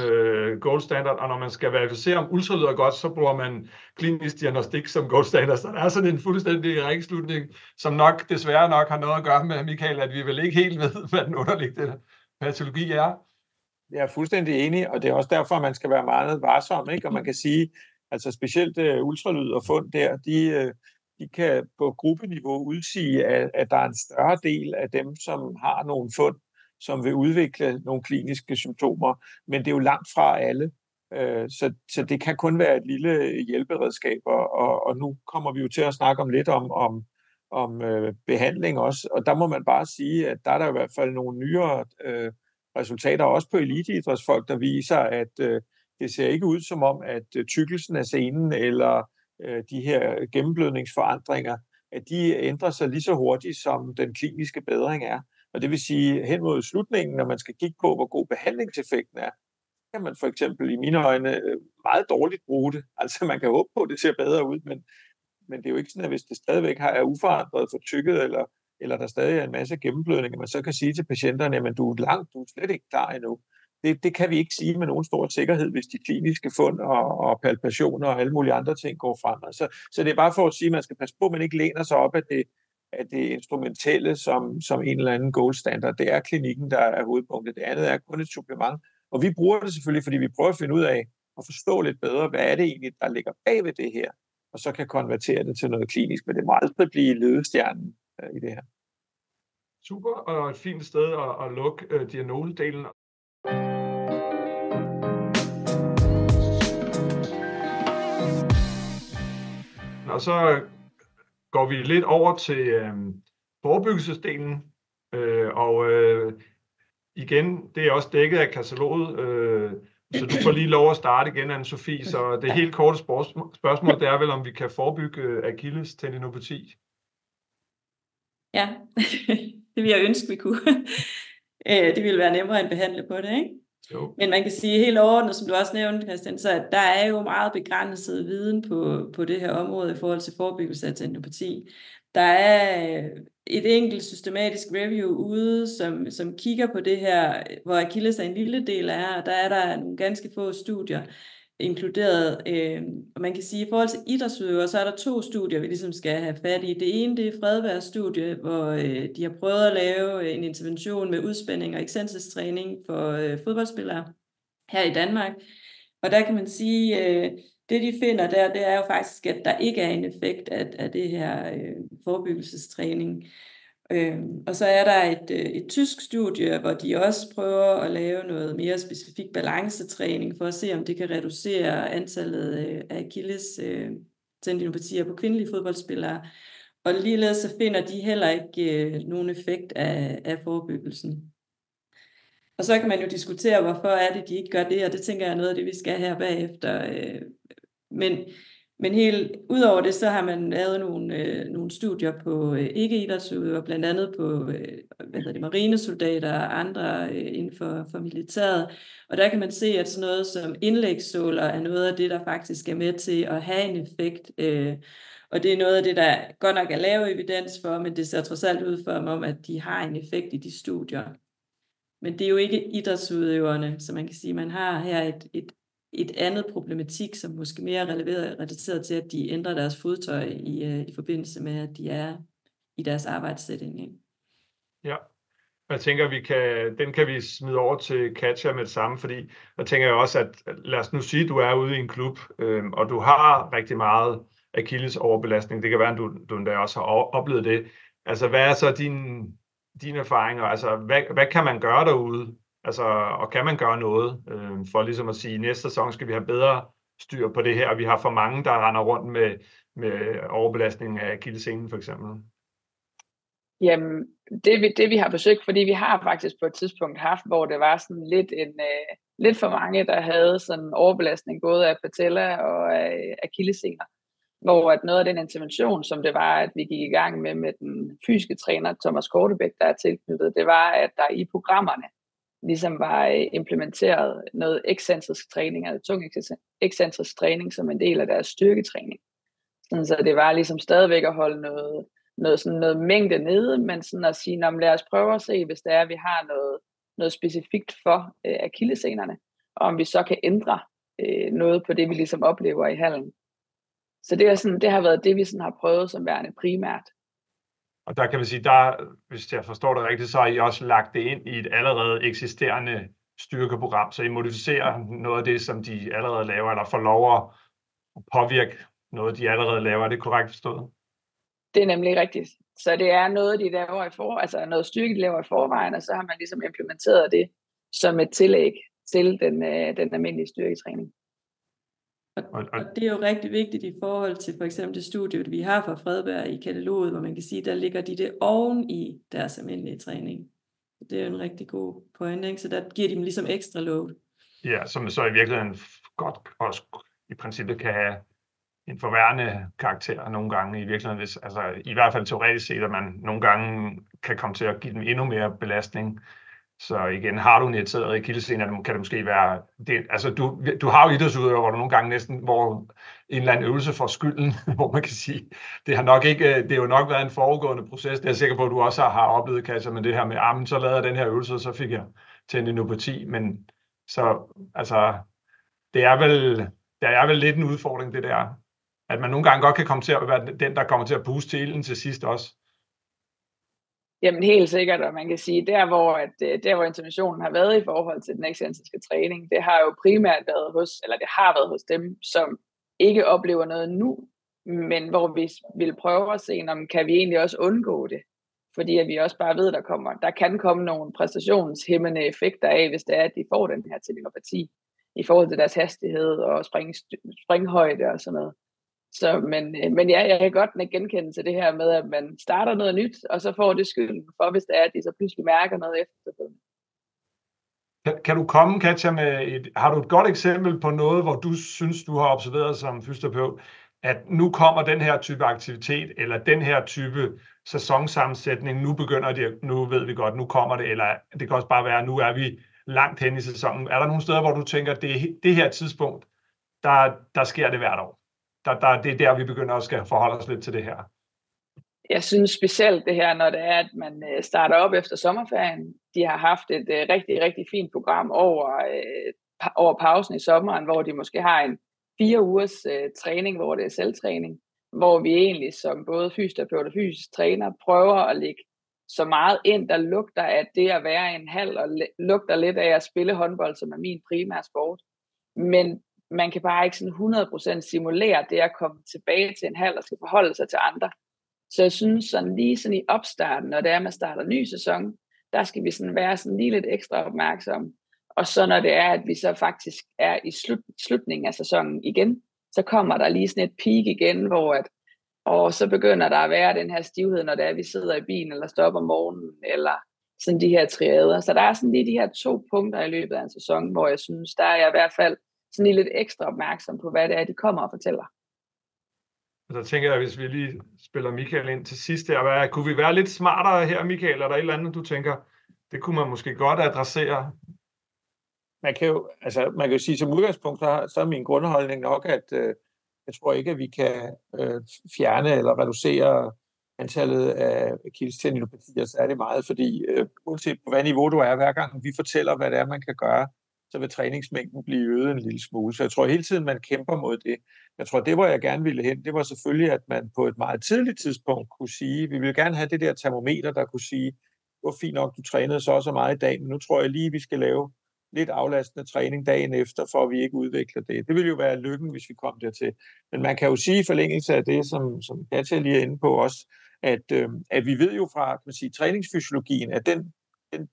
gold standard, og når man skal verificere, om ultralyd er godt, så bruger man klinisk diagnostik som gold standard. Så der er sådan en fuldstændig rækkeslutning, som nok desværre nok har noget at gøre med, Michael, at vi vel ikke helt ved, hvad den underliggende patologi er. Jeg er fuldstændig enig, og det er også derfor, man skal være meget varsom, ikke? Og man kan sige, altså specielt ultralyd og fund der, de kan på gruppeniveau udsige, at der er en større del af dem, som har nogle fund, som vil udvikle nogle kliniske symptomer, men det er jo langt fra alle. Så det kan kun være et lille hjælperedskab, og nu kommer vi jo til at snakke lidt om behandling også, og der må man bare sige, at der er der i hvert fald nogle nyere resultater, også på eliteidrætsfolk, der viser, at det ser ikke ud som om, at tykkelsen af senen eller de her gennemblødningsforandringer, at de ændrer sig lige så hurtigt, som den kliniske bedring er. Og det vil sige, hen mod slutningen, når man skal kigge på, hvor god behandlingseffekten er, kan man for eksempel i mine øjne meget dårligt bruge det. Altså man kan håbe på, at det ser bedre ud, men det er jo ikke sådan, at hvis det stadigvæk er uforandret for tykket, eller der stadig er en masse gennemblødninger, man så kan sige til patienterne, at du er slet ikke klar endnu. Det kan vi ikke sige med nogen stor sikkerhed, hvis de kliniske fund og palpationer og alle mulige andre ting går frem. Så det er bare for at sige, at man skal passe på, at man ikke læner sig op af det instrumentelle som en eller anden gold standard. Det er klinikken, der er hovedpunktet. Det andet er kun et supplement. Og vi bruger det selvfølgelig, fordi vi prøver at finde ud af at forstå lidt bedre, hvad er det egentlig, der ligger bag ved det her, og så kan konvertere det til noget klinisk, men det må aldrig blive ledestjernen i det her. Super, og et fint sted at lukke diagnosedelen. Og så går vi lidt over til forebyggelsesdelen, og igen, det er også dækket af kataloget, så du får lige lov at starte igen, Anne-Sophie. Så det helt korte spørgsmål, det er vel, om vi kan forebygge Achilles tendinopati? Ja, det vil jeg ønske, vi kunne. Det ville være nemmere end behandle på det, ikke? Jo. Men man kan sige helt overordnet, som du også nævnte, Christian, så at der er jo meget begrænset viden på det her område i forhold til forebyggelse af tendinopati. Der er et enkelt systematisk review ude, som kigger på det her, hvor Achilles er en lille del af, og der er der nogle ganske få studier inkluderet. Og man kan sige, at i forhold til idrætsudøvere, så er der 2 studier, vi ligesom skal have fat i. Det ene, det er Fredberg-studie, hvor de har prøvet at lave en intervention med udspænding og excentric-træning for fodboldspillere her i Danmark. Og der kan man sige, det de finder der, det er jo faktisk, at der ikke er en effekt af det her forebyggelsestræning. Og så er der et tysk studie, hvor de også prøver at lave noget mere specifik balancetræning for at se, om det kan reducere antallet af Achilles tendinopatier på kvindelige fodboldspillere. Og ligeledes så finder de heller ikke nogen effekt af forebyggelsen. Og så kan man jo diskutere, hvorfor er det, de ikke gør det, og det tænker jeg er noget af det, vi skal her bagefter. Men helt udover det, så har man lavet nogle studier på ikke-idrætsudøvere, blandt andet på marinesoldater og andre inden for militæret. Og der kan man se, at sådan noget som indlægssåler er noget af det, der faktisk er med til at have en effekt. Og det er noget af det, der godt nok er lav evidens for, men det ser trods alt ud for om, at de har en effekt i de studier. Men det er jo ikke idrætsudøverne, så man kan sige, at man har her et andet problematik, som måske mere relateret til, at de ændrer deres fodtøj i forbindelse med, at de er i deres arbejdssætning. Ikke? Ja, jeg tænker, den kan vi smide over til Katja med det samme, fordi der tænker jeg også, at lad os nu sige, at du er ude i en klub, og du har rigtig meget Achilles overbelastning. Det kan være, at du endda også har oplevet det. Altså, hvad er så dine erfaringer? Altså, hvad kan man gøre derude Altså, og kan man gøre noget for ligesom at sige, næste sæson skal vi have bedre styr på det her, og vi har for mange, der render rundt med overbelastning af akillessenen for eksempel? Jamen, det vi har forsøgt, fordi vi har faktisk på et tidspunkt haft, hvor det var sådan lidt for mange, der havde sådan overbelastning både af patella og af akillessener, hvor at noget af den intervention, som det var, at vi gik i gang med den fysiske træner, Thomas Kortebæk, der er tilknyttet, det var, at der i programmerne ligesom var implementeret noget ekscentrisk træning, altså tung ekscentrisk træning som en del af deres styrketræning. Sådan, så det var ligesom stadigvæk at holde noget mængde nede, men sådan at sige, lad os prøve at se, hvis det er, at vi har noget specifikt for akillessenerne, og om vi så kan ændre noget på det, vi ligesom oplever i hallen. Så det har været det, vi sådan har prøvet som værende primært. Og der kan vi sige, hvis jeg forstår det rigtigt, så har I også lagt det ind i et allerede eksisterende styrkeprogram, så I modificerer noget af det, som de allerede laver, eller får lov at påvirke noget, de allerede laver. Er det korrekt forstået? Det er nemlig rigtigt. Så det er noget, de laver altså noget styrke, de laver i forvejen, og så har man ligesom implementeret det som et tillæg til den almindelige styrketræning. Og det er jo rigtig vigtigt i forhold til for eksempel det studie, vi har fra Fredberg i kataloget, hvor man kan sige, der ligger de det oven i deres almindelige træning. Det er jo en rigtig god pointe, ikke? Så der giver de dem ligesom ekstra load. Ja, som så i virkeligheden godt også i princippet kan have en forværrende karakter nogle gange i virkeligheden, altså i hvert fald teoretisk set, at man nogle gange kan komme til at give dem endnu mere belastning. Så igen, har du en irriteret akillessener, kan det måske være det, altså du har jo idrætsudøvere, hvor du nogle gange næsten, hvor en eller anden øvelse får skylden, hvor man kan sige, det har jo nok været en foregående proces. Det er jeg sikker på, at du også har oplevet, Katja, med det her med, så lavede jeg den her øvelse, og så fik jeg tendinopati, men så, altså, det er vel lidt en udfordring, det der, at man nogle gange godt kan komme til at være den, der kommer til at puste til ilden til sidst også. Jamen helt sikkert, og man kan sige, der hvor interventionen har været i forhold til den ekscentriske træning, det har jo primært været hos dem, som ikke oplever noget nu, men hvor vi vil prøve at se, om kan vi egentlig også undgå det. Fordi at vi også bare ved, der kan komme nogle præstationshæmmende effekter af, hvis det er, at de får den her tendinopati i forhold til deres hastighed og springhøjde og sådan noget. Så, men ja, jeg kan godt genkende til det her med, at man starter noget nyt, og så får det skylden for, hvis det er, at de så pludselig mærker noget efterfølgende. Kan du komme, Katja, har du et godt eksempel på noget, hvor du synes, du har observeret som fysioterapeut, at nu kommer den her type aktivitet, eller den her type sæsonsammensætning, nu ved vi godt, nu kommer det, eller det kan også bare være, nu er vi langt hen i sæsonen. Er der nogle steder, hvor du tænker, at det her tidspunkt, der sker det hvert år? Det er der, vi begynder at skal forholde os lidt til det her. Jeg synes specielt det her, når det er, at man starter op efter sommerferien. De har haft et rigtig, rigtig fint program over pausen i sommeren, hvor de måske har en 4 ugers træning, hvor det er selvtræning, hvor vi egentlig som både fysioterapeut og fysisk træner prøver at lægge så meget ind, der lugter af det at være i en hal, og lugter lidt af at spille håndbold, som er min primære sport. Men man kan bare ikke sådan 100% simulere det at komme tilbage til en hal og skal forholde sig til andre. Så jeg synes sådan lige sådan i opstarten, når det er, man starter en ny sæson, der skal vi sådan være sådan lige lidt ekstra opmærksomme. Og så når det er, at vi så faktisk er i slutningen af sæsonen igen, så kommer der lige sådan et peak igen, og så begynder der at være den her stivhed, når det er, at vi sidder i bilen eller står op om morgenen, eller sådan de her triader. Så der er sådan lige de her 2 punkter i løbet af en sæson, hvor jeg synes, der er jeg i hvert fald sådan lidt ekstra opmærksom på, hvad det er, de kommer og fortæller. Så tænker jeg, hvis vi lige spiller Michael ind til sidst her, kunne vi være lidt smartere her, Michael? Er der et eller andet, du tænker, det kunne man måske godt adressere? Man kan jo sige, som udgangspunkt, så er min grundholdning nok, at jeg tror ikke, at vi kan fjerne eller reducere antallet af akillestendinopatier, så er det meget, fordi uanset på hvad niveau du er, hver gang vi fortæller, hvad det er, man kan gøre, så vil træningsmængden blive øget en lille smule. Så jeg tror hele tiden, man kæmper mod det. Jeg tror, det hvor jeg gerne ville hen, det var selvfølgelig, at man på et meget tidligt tidspunkt kunne sige, vi ville gerne have det der termometer, der kunne sige, det var fint nok, du trænede så meget i dag, men nu tror jeg lige, vi skal lave lidt aflastende træning dagen efter, for at vi ikke udvikler det. Det ville jo være lykken, hvis vi kom dertil. Men man kan jo sige i forlængelse af det, som Katja lige er inde på også, at vi ved jo fra træningsfysiologien, at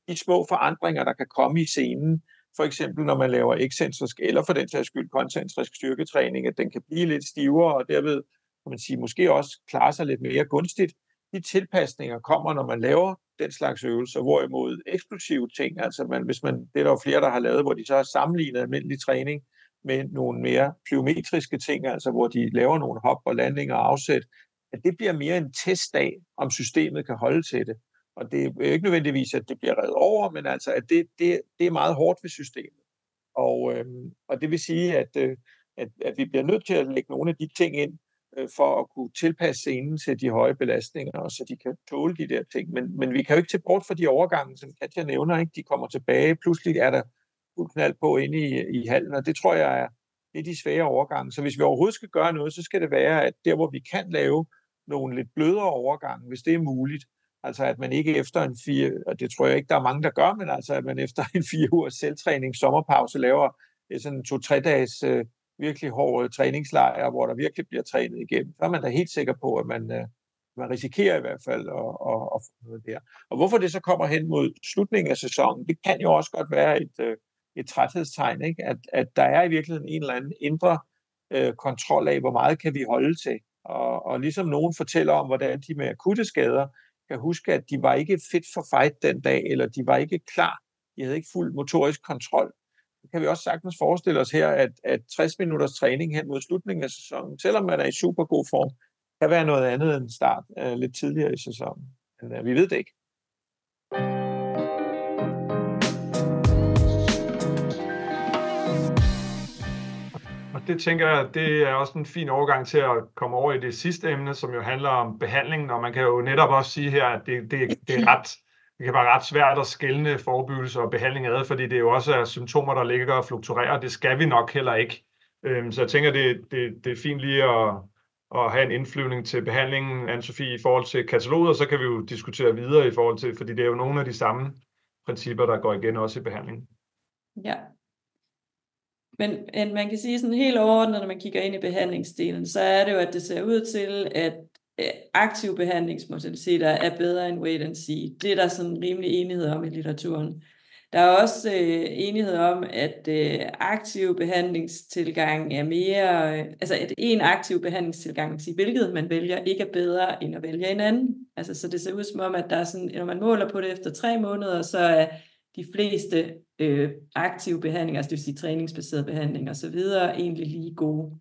de små forandringer, der kan komme i scenen, for eksempel når man laver eksentrisk eller for den sags skyld koncentrisk styrketræning, at den kan blive lidt stivere, og derved kan man sige, måske også klare sig lidt mere gunstigt. De tilpasninger kommer, når man laver den slags øvelser, hvorimod eksplosive ting, altså det er der jo flere, der har lavet, hvor de så har sammenlignet almindelig træning med nogle mere plyometriske ting, altså hvor de laver nogle hop og landinger og afsæt, at det bliver mere en test af, om systemet kan holde til det. Og det er ikke nødvendigvis, at det bliver revet over, men altså, at det er meget hårdt ved systemet. Og det vil sige, at vi bliver nødt til at lægge nogle af de ting ind, for at kunne tilpasse scenen til de høje belastninger, og så de kan tåle de der ting. Men vi kan jo ikke tage bort for de overgange, som Katja nævner, ikke? De kommer tilbage, pludselig er der fuld knald på inde i hallen, og det tror jeg er de svære overgange. Så hvis vi overhovedet skal gøre noget, så skal det være, at der, hvor vi kan lave nogle lidt blødere overgange, hvis det er muligt, altså at man ikke efter og det tror jeg ikke, der er mange, der gør, men altså at man efter en 4 ugers selvtræning, sommerpause, laver sådan en 2-3 dages virkelig hårde træningslejre, hvor der virkelig bliver trænet igennem. Så er man da helt sikker på, at man risikerer i hvert fald at få noget der. Og hvorfor det så kommer hen mod slutningen af sæsonen, det kan jo også godt være et træthedstegn, ikke? At der er i virkeligheden en eller anden indre kontrol af, hvor meget kan vi holde til. Og ligesom nogen fortæller om, hvordan de med akutte skader kan huske, at de var ikke fit for fight den dag, eller de var ikke klar. De havde ikke fuld motorisk kontrol. Så kan vi også sagtens forestille os her, at 60 minutters træning hen mod slutningen af sæsonen, selvom man er i super god form, kan være noget andet end start lidt tidligere i sæsonen. Men vi ved det ikke. Og det tænker jeg, det er også en fin overgang til at komme over i det sidste emne, som jo handler om behandlingen, og man kan jo netop også sige her, at det kan være ret svært at skelne forebyggelse og behandling ad, fordi det jo også er symptomer, der ligger og fluktuerer, og det skal vi nok heller ikke. Så jeg tænker, det er fint lige at have en indflyvning til behandlingen, Anne-Sophie, i forhold til kataloget, og så kan vi jo diskutere videre i forhold til, fordi det er jo nogle af de samme principper, der går igen også i behandlingen. Ja. Men man kan sige sådan helt overordnet, når man kigger ind i behandlingsdelen, så er det jo, at det ser ud til, at aktive behandlingsmodaliteter er bedre end wait and see. Det er der sådan rimelig enighed om i litteraturen. Der er også enighed om, at aktiv behandlingstilgang er mere, altså at en aktiv behandlingstilgang, hvilket man vælger, ikke er bedre end at vælge en anden. Altså så det ser ud som om, at der er sådan, når man måler på det efter 3 måneder, så er de fleste aktive behandlinger, altså det vil sige træningsbaserede behandlinger og så videre, egentlig lige gode.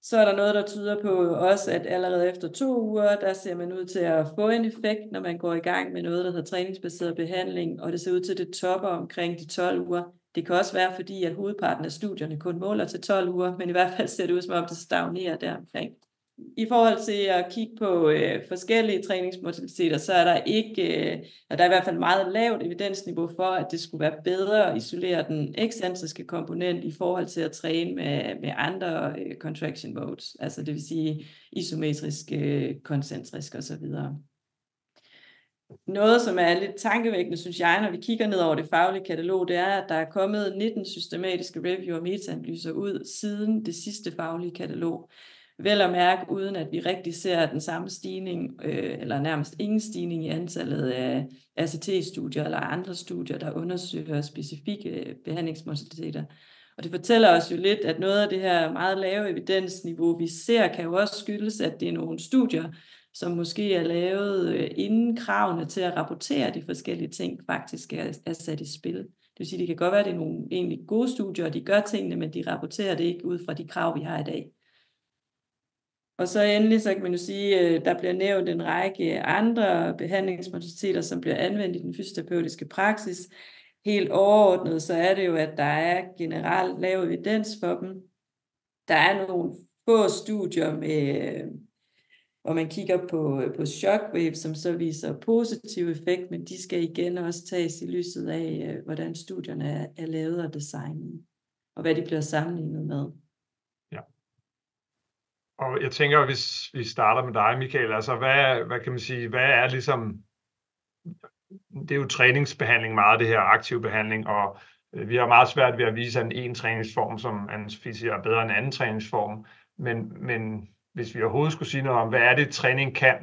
Så er der noget, der tyder på også, at allerede efter 2 uger, der ser man ud til at få en effekt, når man går i gang med noget, der hedder træningsbaseret behandling, og det ser ud til, at det topper omkring de 12 uger. Det kan også være, fordi at hovedparten af studierne kun måler til 12 uger, men i hvert fald ser det ud, som om det stagnerer deromkring. I forhold til at kigge på forskellige træningsmodaliteter, så er der ikke, og der er i hvert fald meget lavt evidensniveau for, at det skulle være bedre at isolere den ekscentriske komponent i forhold til at træne med andre contraction modes, altså det vil sige isometrisk, koncentrisk osv. Noget, som er lidt tankevækkende, synes jeg, når vi kigger ned over det faglige katalog, det er, at der er kommet 19 systematiske review- og metaanalyser ud siden det sidste faglige katalog. Vel at mærke, uden at vi rigtig ser den samme stigning, eller nærmest ingen stigning i antallet af ACT-studier eller andre studier, der undersøger specifikke behandlingsmodaliteter. Og det fortæller os jo lidt, at noget af det her meget lave evidensniveau, vi ser, kan jo også skyldes, at det er nogle studier, som måske er lavet inden kravene til at rapportere de forskellige ting, faktisk er sat i spil. Det vil sige, det kan godt være, at det er nogle egentlig gode studier, og de gør tingene, men de rapporterer det ikke ud fra de krav, vi har i dag. Og så endelig, så kan man jo sige, der bliver nævnt en række andre behandlingsmodaliteter, som bliver anvendt i den fysioterapeutiske praksis. Helt overordnet, så er det jo, at der er generelt lav evidens for dem. Der er nogle få studier, hvor man kigger på shockwave, som så viser positiv effekt, men de skal igen også tages i lyset af, hvordan studierne er lavet og designet, og hvad de bliver sammenlignet med. Og jeg tænker, hvis vi starter med dig, Michael, altså hvad kan man sige, hvad er ligesom, det er jo træningsbehandling meget, det her aktiv behandling, og vi har meget svært ved at vise, at en træningsform, som Anne-Sophie siger, er bedre end en anden træningsform, men hvis vi overhovedet skulle sige noget om, hvad er det, træning kan,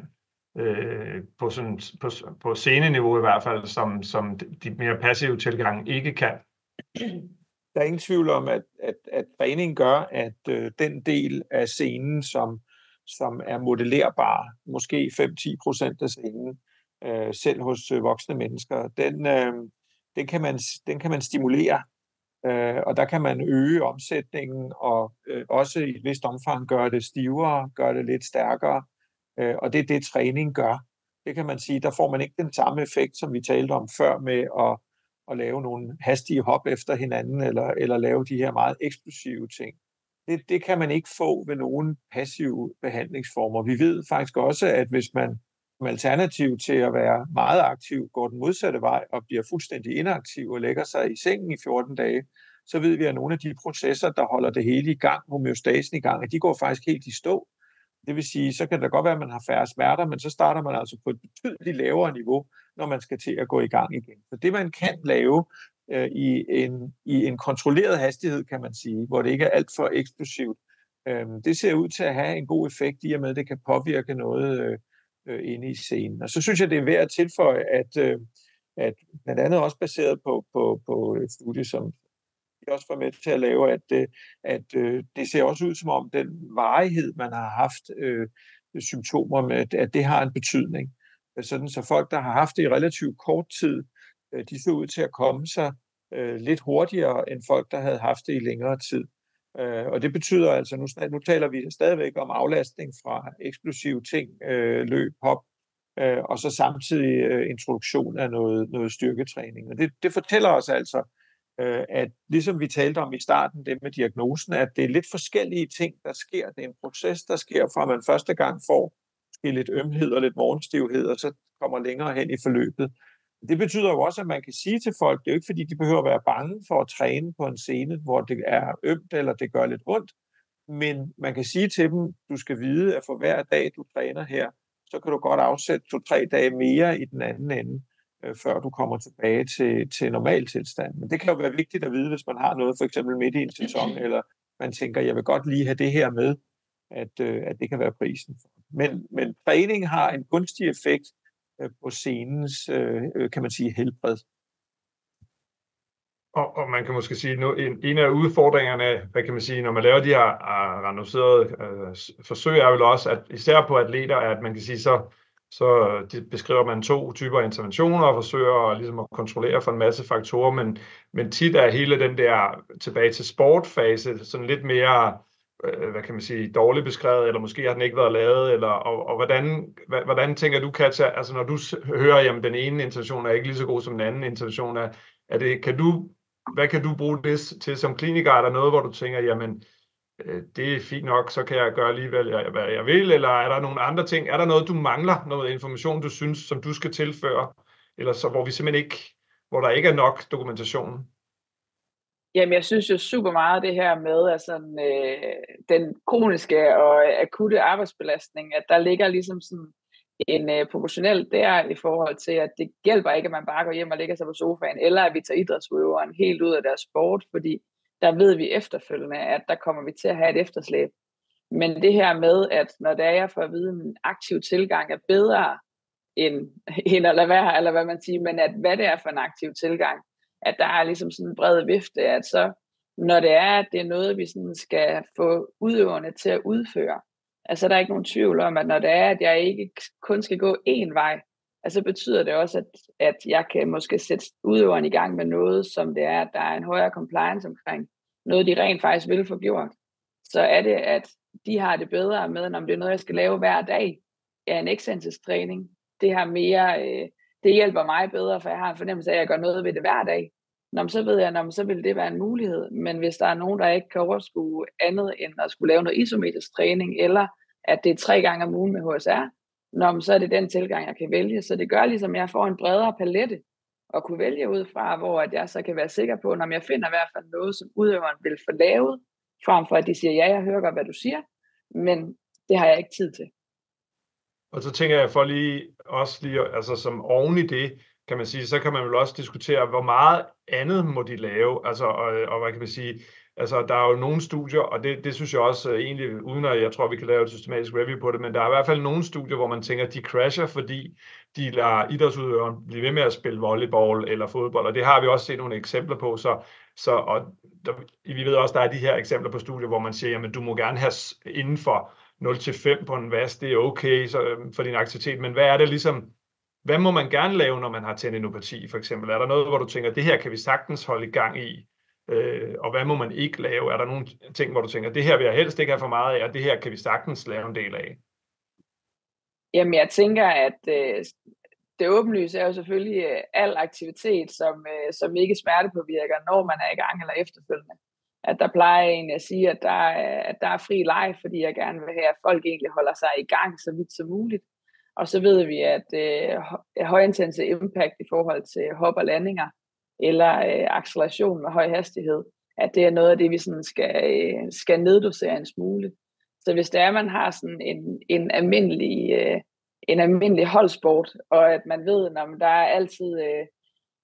på sceneniveau i hvert fald, som de mere passive tilgange ikke kan. Der er ingen tvivl om, at træning gør, at den del af scenen, som er modellerbar, måske 5-10% af scenen, selv hos voksne mennesker, den kan man stimulere, og der kan man øge omsætningen og også i et vist omfang gøre det stivere, gøre det lidt stærkere, og det er det, træning gør. Det kan man sige, der får man ikke den samme effekt, som vi talte om før med at lave nogle hastige hop efter hinanden, eller lave de her meget eksplosive ting. Det kan man ikke få ved nogle passive behandlingsformer. Vi ved faktisk også, at hvis man som alternativ til at være meget aktiv, går den modsatte vej og bliver fuldstændig inaktiv og lægger sig i sengen i 14 dage, så ved vi, at nogle af de processer, der holder det hele i gang, homeostasen i gang, at de går faktisk helt i stå. Det vil sige, så kan det godt være, at man har færre smerter, men så starter man altså på et betydeligt lavere niveau, når man skal til at gå i gang igen. Så det, man kan lave i en kontrolleret hastighed, kan man sige, hvor det ikke er alt for eksplosivt, det ser ud til at have en god effekt, i og med, at det kan påvirke noget inde i scenen. Og så synes jeg, det er værd at tilføje, at blandt andet også baseret på et studie, som jeg også var med til at lave, at det ser også ud som om den varighed, man har haft symptomer med, at det har en betydning. Sådan, så folk, der har haft det i relativt kort tid, de ser ud til at komme sig lidt hurtigere end folk, der havde haft det i længere tid. Og det betyder altså, nu taler vi stadigvæk om aflastning fra eksplosive ting, løb, hop, og så samtidig introduktion af noget styrketræning. Og det fortæller os altså, at ligesom vi talte om i starten, det med diagnosen, at det er lidt forskellige ting, der sker. Det er en proces, der sker fra, at man første gang får måske lidt ømhed og lidt morgenstivhed, og så kommer længere hen i forløbet. Det betyder jo også, at man kan sige til folk, det er jo ikke fordi, de behøver at være bange for at træne på en scene, hvor det er ømt eller det gør lidt ondt, men man kan sige til dem, du skal vide, at for hver dag, du træner her, så kan du godt afsætte 2-3 dage mere i den anden ende, før du kommer tilbage til normaltilstand. Men det kan jo være vigtigt at vide, hvis man har noget, for eksempel midt i en sæson, eller man tænker, jeg vil godt lige have det her med, at det kan være prisen. Men træning har en gunstig effekt på scenens, kan man sige, helbred. Og man kan måske sige, en af udfordringerne, hvad kan man sige, når man laver de her randomiserede forsøg, er vel også, at især på atleter, at man kan sige, så beskriver man 2 typer interventioner og forsøger ligesom at kontrollere for en masse faktorer, men tit er hele den der tilbage til sportfase sådan lidt mere, hvad kan man sige, dårligt beskrevet, eller måske har den ikke været lavet, eller, og hvordan tænker du, Katja, altså når du hører, jamen den ene intervention er ikke lige så god som den anden intervention, hvad kan du bruge det til som kliniker? Er der noget, hvor du tænker, jamen det er fint nok, så kan jeg gøre alligevel, hvad jeg vil, eller er der nogle andre ting? Er der noget, du mangler, noget information, du synes, som du skal tilføre, eller så, hvor der ikke er nok dokumentation? Jamen, jeg synes jo super meget det her med altså, den kroniske og akutte arbejdsbelastning, at der ligger ligesom sådan en proportionel der i forhold til, at det hjælper ikke, at man bare går hjem og lægger sig på sofaen, eller at vi tager idrætsudøveren helt ud af deres sport, fordi der ved vi efterfølgende, at der kommer vi til at have et efterslæb. Men det her med, at når det er jeg for at vide, at en aktiv tilgang er bedre end at lade være, eller hvad man siger, men at hvad det er for en aktiv tilgang, at der er ligesom sådan en bred vifte, at så når det er, at det er noget, vi sådan skal få udøverne til at udføre, altså der er ikke nogen tvivl om, at når det er, at jeg ikke kun skal gå én vej, altså betyder det også, at jeg kan måske sætte udøveren i gang med noget, som det er, at der er en højere compliance omkring, noget de rent faktisk vil få gjort. Så er det, at de har det bedre med, om det er noget, jeg skal lave hver dag, er en excentric-træning. Det har mere, det hjælper mig bedre, for jeg har en fornemmelse af, at jeg gør noget ved det hver dag. Så ved jeg, så vil det være en mulighed. Men hvis der er nogen, der ikke kan overskue andet end at skulle lave noget isometrisk træning, eller at det er 3 gange om ugen med HSR, så er det den tilgang, jeg kan vælge. Så det gør ligesom, at jeg får en bredere palette at kunne vælge ud fra, hvor at jeg så kan være sikker på, når jeg finder i hvert fald noget, som udøveren vil få lavet, frem for at de siger, ja, jeg hører godt, hvad du siger, men det har jeg ikke tid til. Og så tænker jeg for lige, altså som oven i det, kan man sige, så kan man vel også diskutere, hvor meget andet må de lave, altså, og hvad kan man sige, Altså, der er jo nogle studier, og det synes jeg også egentlig, uden at jeg tror, vi kan lave et systematisk review på det, men der er i hvert fald nogle studier, hvor man tænker, at de crasher, fordi de lader idrætsudøveren blive ved med at spille volleyball eller fodbold, og det har vi også set nogle eksempler på, vi ved også, der er de her eksempler på studier, hvor man siger, jamen du må gerne have inden for 0-5 på en VAS, det er okay for din aktivitet, men hvad er det ligesom, hvad må man gerne lave, når man har tendinopati for eksempel? Er der noget, hvor du tænker, det her kan vi sagtens holde i gang i? Og hvad må man ikke lave? Er der nogle ting, hvor du tænker, det her vil jeg helst ikke have for meget af, og det her kan vi sagtens lave en del af? Jamen, jeg tænker, at det åbenlyse er jo selvfølgelig al aktivitet, som ikke smertepåvirker, når man er i gang eller efterfølgende. At der plejer egentlig at sige, at der er fri leg, fordi jeg gerne vil have, at folk egentlig holder sig i gang så vidt som muligt. Og så ved vi, at højintensiv impact i forhold til hop og landinger, eller acceleration med høj hastighed, at det er noget af det, vi sådan skal neddosere en smule. Så hvis det er, man har sådan en almindelig holdsport, og at man ved, at der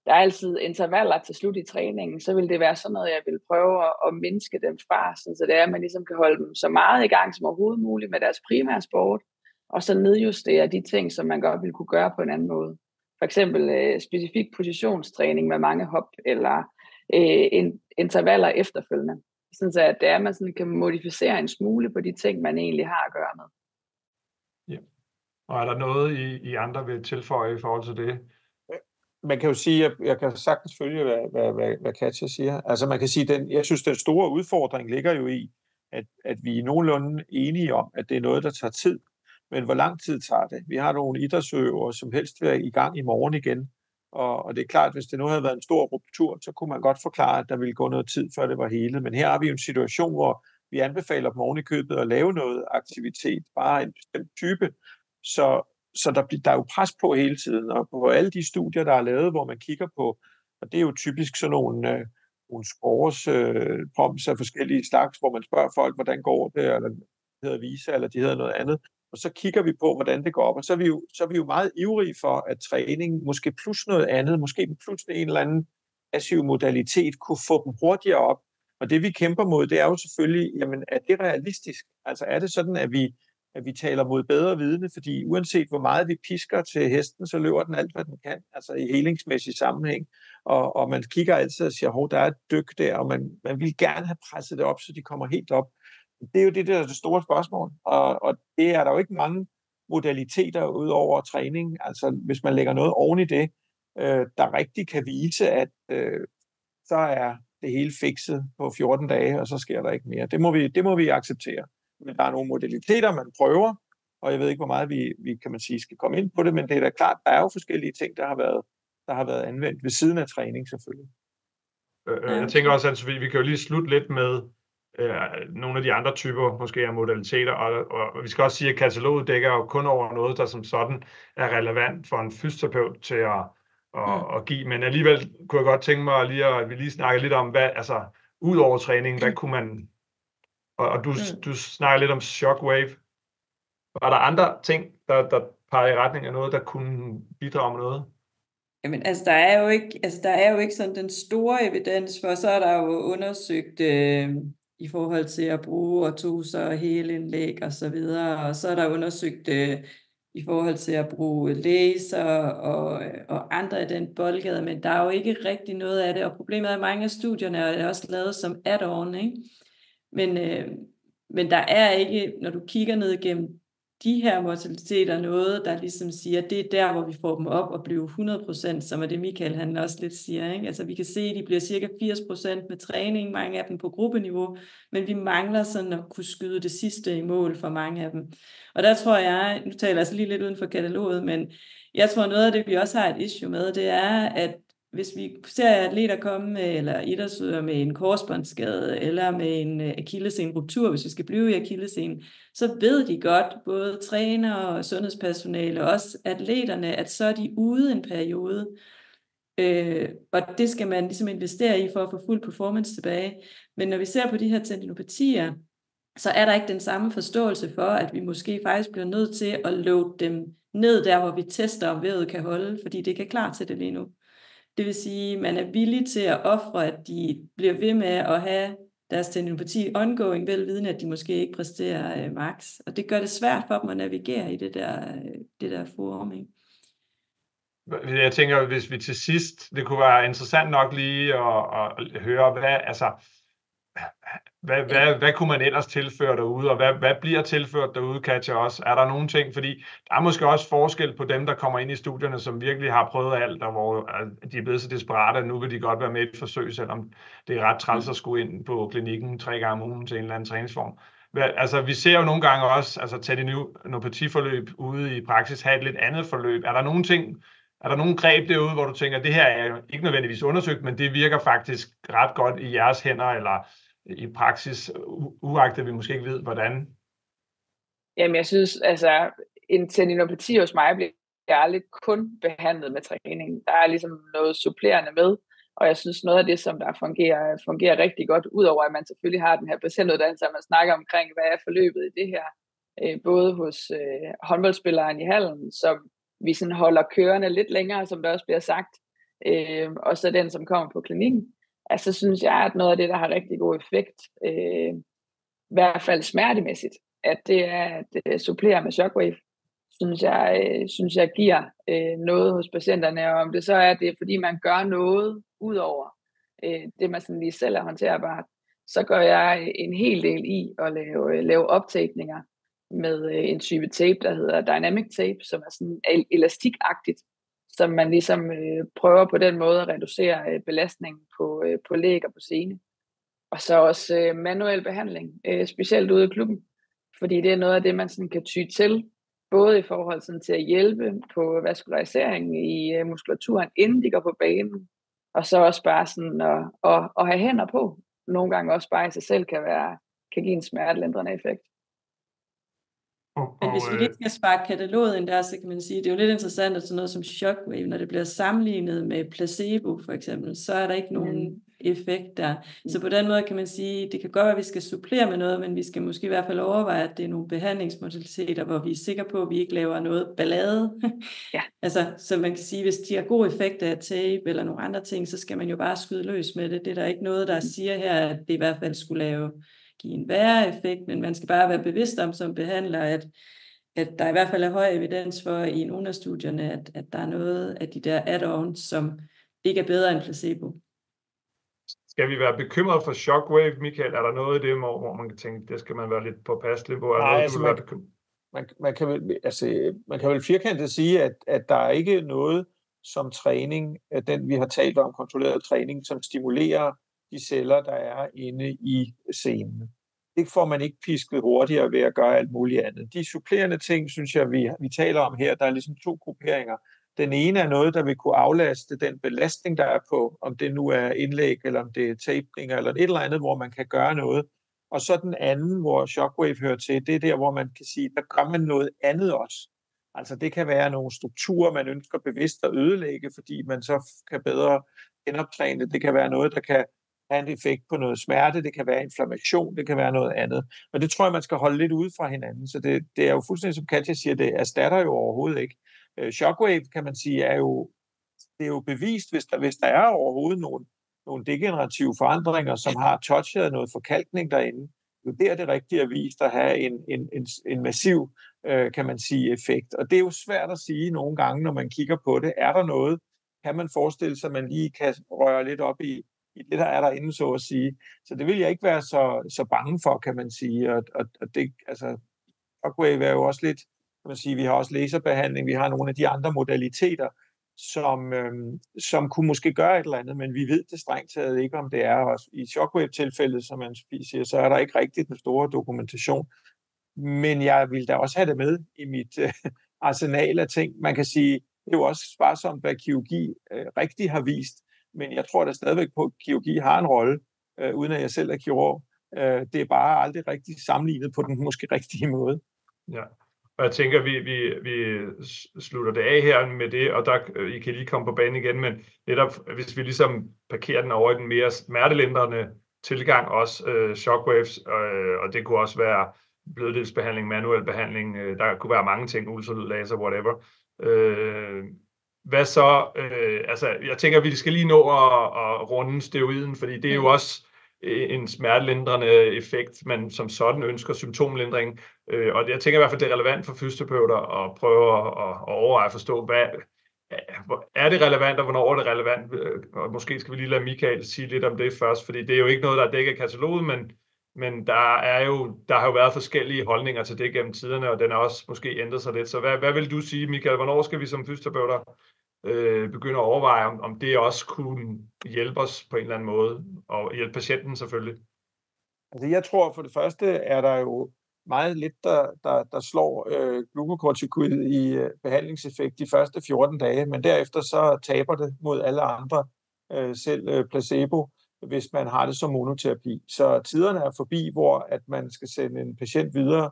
er altid intervaller til slut i træningen, så vil det være sådan noget, jeg vil prøve at mindske dem fra, så det er, at man ligesom kan holde dem så meget i gang som overhovedet muligt med deres primære sport, og så nedjustere de ting, som man godt ville kunne gøre på en anden måde. For eksempel specifik positionstræning med mange hop, eller intervaller efterfølgende. Sådan at det er, at man sådan kan modificere en smule på de ting, man egentlig har at gøre med. Ja. Og er der noget, I andre vil tilføje i forhold til det? Man kan jo sige, at jeg kan sagtens følge, hvad Katja siger. Altså man kan sige, jeg synes, den store udfordring ligger jo i, at vi er nogenlunde enige om, at det er noget, der tager tid. Men hvor lang tid tager det? Vi har nogle idrætsøvere, som helst vil være i gang i morgen igen. Og det er klart, at hvis det nu havde været en stor ruptur, så kunne man godt forklare, at der ville gå noget tid, før det var hele. Men her har vi jo en situation, hvor vi anbefaler dem oven i købet at lave noget aktivitet, bare en bestemt type. Så der er jo pres på hele tiden, og på alle de studier, der er lavet, hvor man kigger på, og det er jo typisk sådan nogle scores prompts af forskellige slags, hvor man spørger folk, hvordan går det, eller det hedder Visa, eller de hedder noget andet. Og så kigger vi på, hvordan det går op, og så er vi jo meget ivrige for, at træning, måske plus noget andet, måske plus en eller anden passiv modalitet, kunne få dem hurtigere op. Og det vi kæmper mod, det er jo selvfølgelig, jamen er det realistisk? Altså er det sådan, at vi taler mod bedre vidne, fordi uanset hvor meget vi pisker til hesten, så løber den alt, hvad den kan, altså i helingsmæssig sammenhæng. Og man kigger altid og siger, der er et dyk der, og man vil gerne have presset det op, så de kommer helt op. Det er jo det, der er det store spørgsmål, og det er der jo ikke mange modaliteter ud over træning. Altså hvis man lægger noget oven i det, der rigtig kan vise, at så er det hele fikset på 14 dage, og så sker der ikke mere. Det må vi acceptere. Men der er nogle modaliteter, man prøver, og jeg ved ikke, hvor meget vi kan man sige, skal komme ind på det, men det er da klart, der er jo forskellige ting, der har været anvendt ved siden af træning selvfølgelig. Jeg tænker også, at vi kan jo lige slutte lidt med nogle af de andre typer, måske af modaliteter, og vi skal også sige, at kataloget dækker jo kun over noget, der som sådan er relevant for en fysioterapeut til at give, men alligevel kunne jeg godt tænke mig at vi lige snakker lidt om, hvad, altså ud over træning, hvad kunne man, og du snakker lidt om shockwave. Var der andre ting, der peger i retning af noget, der kunne bidrage med noget? Jamen, altså der er jo ikke sådan den store evidens for, så er der jo undersøgt i forhold til at bruge ortoser og helindlæg og så videre, og så er der undersøgt i forhold til at bruge laser og andre af den boldgade, men der er jo ikke rigtig noget af det, og problemet er, at mange af studierne er også lavet som add-on, ikke? Men der er ikke, når du kigger ned gennem de her mortaliteter, noget, der ligesom siger, at det er der, hvor vi får dem op og bliver 100%, som er det Michael han også lidt siger, ikke? Altså vi kan se, at de bliver cirka 80% med træning, mange af dem på gruppeniveau, men vi mangler sådan at kunne skyde det sidste i mål for mange af dem. Og der tror jeg, nu taler jeg altså lige lidt uden for kataloget, men jeg tror noget af det, vi også har et issue med, det er, at hvis vi ser atleter komme med, eller idrætsudøvere med en korsbåndsskade, eller med en akillessenruptur, hvis vi skal blive i akillescenen, så ved de godt, både trænere og sundhedspersonale, og også atleterne, at så er de ude en periode. Og det skal man ligesom investere i, for at få fuld performance tilbage. Men når vi ser på de her tendinopatier, så er der ikke den samme forståelse for, at vi måske faktisk bliver nødt til at load dem ned der, hvor vi tester, om vævet kan holde, fordi det ikke er klar til det lige nu. Det vil sige, at man er villig til at ofre, at de bliver ved med at have deres tendinopati ongoing, velvidende, at de måske ikke præsterer max. Og det gør det svært for dem at navigere i det der forum, ikke? Jeg tænker, hvis vi til sidst, det kunne være interessant nok lige at høre, hvad kunne man ellers tilføre derude, og hvad bliver tilført derude, Katja, også? Er der nogle ting, fordi der er måske også forskel på dem, der kommer ind i studierne, som virkelig har prøvet alt, og hvor de er blevet så desperate, at nu vil de godt være med i et forsøg, selvom det er ret træls at skulle ind på klinikken 3 gange om ugen til en eller anden træningsform. Altså, vi ser jo nogle gange også tendinopatiforløb ude i praksis have et lidt andet forløb. Er der nogle greb derude, hvor du tænker, det her er ikke nødvendigvis undersøgt, men det virker faktisk ret godt i jeres hænder, eller i praksis, uagtet vi måske ikke ved, hvordan? Jamen, jeg synes, en tendinopati hos mig bliver aldrig kun behandlet med træning. Der er ligesom noget supplerende med, og jeg synes, noget af det, som der fungerer rigtig godt, udover at man selvfølgelig har den her patientuddannelse, at man snakker omkring, hvad er forløbet i det her, både hos håndboldspilleren i hallen, som vi sådan holder kørende lidt længere, som der også bliver sagt, og så den, som kommer på klinikken. Altså, synes jeg, at noget af det, der har rigtig god effekt, i hvert fald smertemæssigt, at det er at supplere med shockwave, synes jeg giver noget hos patienterne, og om det så er det, fordi man gør noget ud over det, man sådan lige selv er håndterbart, så gør jeg en hel del i at lave optækninger med en type tape, der hedder dynamic tape, som er sådan elastikagtigt, som man ligesom prøver på den måde at reducere belastningen på læg og på sene. Og så også manuel behandling, specielt ude i klubben, fordi det er noget af det, man sådan kan ty til, både i forhold sådan til at hjælpe på vaskulariseringen i muskulaturen, inden de går på banen, og så også bare sådan at have hænder på. Nogle gange også bare i sig selv kan give en smertelindrende effekt. Men hvis vi lige skal sparke kataloget ind der, så kan man sige, det er jo lidt interessant, at sådan noget som shockwave, når det bliver sammenlignet med placebo for eksempel, så er der ikke nogen effekt der. Så på den måde kan man sige, det kan godt være, at vi skal supplere med noget, men vi skal måske i hvert fald overveje, at det er nogle behandlingsmodaliteter, hvor vi er sikre på, at vi ikke laver noget ballade. Ja. Altså, så man kan sige, hvis de har god effekt af tape eller nogle andre ting, så skal man jo bare skyde løs med det. Det er der ikke noget, der siger her, at det i hvert fald skulle give en værre effekt, men man skal bare være bevidst om som behandler, at der i hvert fald er høj evidens for i nogle af studierne, at der er noget af de der add-ons, som ikke er bedre end placebo. Skal vi være bekymret for shockwave, Michael? Er der noget i det, hvor man kan tænke, det skal man være lidt påpasselig på? Nej, man kan vel firkantet sige, at der er ikke noget som træning, den vi har talt om, kontrolleret træning, som stimulerer de celler, der er inde i senen. Det får man ikke pisket hurtigere ved at gøre alt muligt andet. De supplerende ting, synes jeg, vi taler om her, der er ligesom 2 grupperinger. Den ene er noget, der vil kunne aflaste den belastning, der er på, om det nu er indlæg, eller om det er tapinger, eller et eller andet, hvor man kan gøre noget. Og så den anden, hvor shockwave hører til, det er der, hvor man kan sige, der gør man noget andet også. Altså det kan være nogle strukturer, man ønsker bevidst at ødelægge, fordi man så kan bedre genoptræne det. Det kan være noget, der kan have en effekt på noget smerte, det kan være inflammation, det kan være noget andet. Men det tror jeg, man skal holde lidt ude fra hinanden. Så det er jo fuldstændig, som Katja siger, det erstatter jo overhovedet ikke. Shockwave, kan man sige, det er jo bevist, hvis der er overhovedet nogle degenerative forandringer, som har touchet noget forkalkning derinde. Det er det rigtige at vise at have en massiv, kan man sige, effekt. Og det er jo svært at sige nogle gange, når man kigger på det. Er der noget? Kan man forestille sig, at man lige kan røre lidt op i det, der er derinde, så at sige. Så det vil jeg ikke være så bange for, kan man sige. Og det, altså, shockwave er jo også lidt, kan man sige, vi har også laserbehandling, vi har nogle af de andre modaliteter, som kunne måske gøre et eller andet, men vi ved det strengt taget ikke, om det er også. I shockwave-tilfældet, som man siger, så er der ikke rigtig den store dokumentation. Men jeg vil da også have det med i mit arsenal af ting. Man kan sige, det er jo også sparsomt, hvad kirurgi rigtig har vist, men jeg tror da stadigvæk på, at kirurgi har en rolle, uden at jeg selv er kirurg. Det er bare aldrig rigtig sammenlignet på den måske rigtige måde. Ja, og jeg tænker, vi slutter det af her med det, og der I kan lige komme på banen igen, men netop hvis vi ligesom parkerer den over i den mere smertelindrende tilgang, også shockwaves, og det kunne også være bløddelsbehandling, manuel behandling, der kunne være mange ting, ultralyd, laser, whatever. Hvad så? Altså, jeg tænker, vi skal lige nå at runde steroiden, fordi det er jo også en smertelindrende effekt, man som sådan ønsker symptomlindring. Og jeg tænker i hvert fald, det er relevant for fysioterapeuter at prøve at overveje at forstå, hvad er det relevant, og hvornår er det relevant? Og måske skal vi lige lade Michael sige lidt om det først, fordi det er jo ikke noget, der er dækket i kataloget, men der har jo været forskellige holdninger til det gennem tiderne, og den har også måske ændret sig lidt. Så hvad vil du sige, Michael? Hvornår skal vi som fysioterapeuter begynde at overveje, om det også kunne hjælpe os på en eller anden måde, og hjælpe patienten selvfølgelig? Altså jeg tror for det første er der jo meget lidt, der slår glukokortikoid i behandlingseffekt de første 14 dage, men derefter så taber det mod alle andre, selv placebo, hvis man har det som monoterapi. Så tiderne er forbi, hvor at man skal sende en patient videre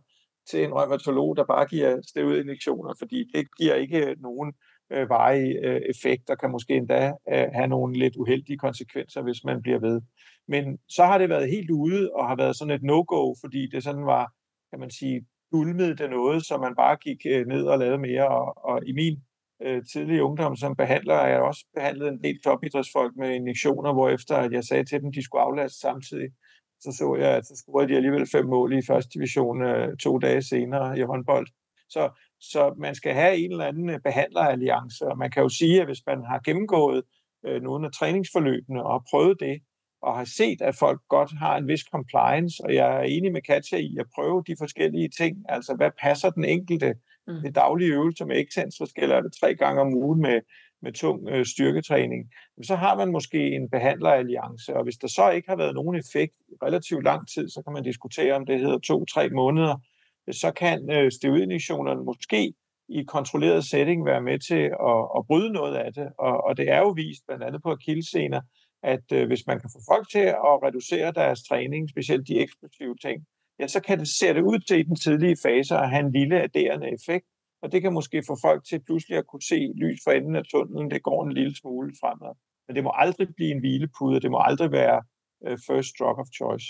til en reumatolog, der bare giver steroidinjektioner, fordi det giver ikke nogen varig effekt, og kan måske endda have nogle lidt uheldige konsekvenser, hvis man bliver ved. Men så har det været helt ude, og har været sådan et no-go, fordi det sådan var, kan man sige, dulmet det noget, så man bare gik ned og lavede mere. Og i min tidlige ungdom som behandler, har jeg også behandlet en del topidrætsfolk med injektioner, hvorefter at jeg sagde til dem, at de skulle aflaste samtidig. Så jeg, at så scorede de alligevel 5 mål i første division 2 dage senere i håndbold. Så man skal have en eller anden behandleralliance, og man kan jo sige, at hvis man har gennemgået nogle af træningsforløbene og har prøvet det, og har set, at folk godt har en vis compliance, og jeg er enig med Katja i at prøve de forskellige ting, altså hvad passer den enkelte det daglige øvelser med ekstensforskel, det 3 gange om ugen med tung styrketræning, så har man måske en behandleralliance, og hvis der så ikke har været nogen effekt i relativt lang tid, så kan man diskutere, om det hedder 2-3 måneder, så kan steroidinjektionerne måske i kontrolleret setting være med til at bryde noget af det, og det er jo vist blandt andet på akillessener, at hvis man kan få folk til at reducere deres træning, specielt de eksplosive ting, ja, så kan det se det ud til i den tidlige fase at have en lille adderende effekt, og det kan måske få folk til pludselig at kunne se lys for enden af tunnelen, det går en lille smule fremad. Men det må aldrig blive en hvilepude, det må aldrig være first drug of choice.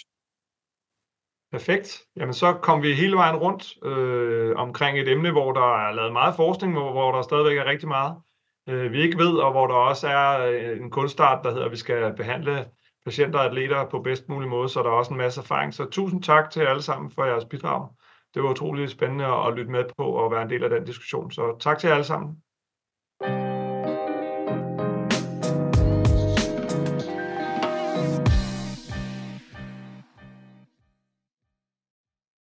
Perfekt. Jamen så kom vi hele vejen rundt omkring et emne, hvor der er lavet meget forskning, hvor der stadigvæk er rigtig meget, vi ikke ved, og hvor der også er en kunstart, der hedder, at vi skal behandle patienter og atleter på bedst mulig måde, så der er også en masse erfaring. Så tusind tak til alle sammen for jeres bidrag. Det var utroligt spændende at lytte med på og være en del af den diskussion. Så tak til jer alle sammen.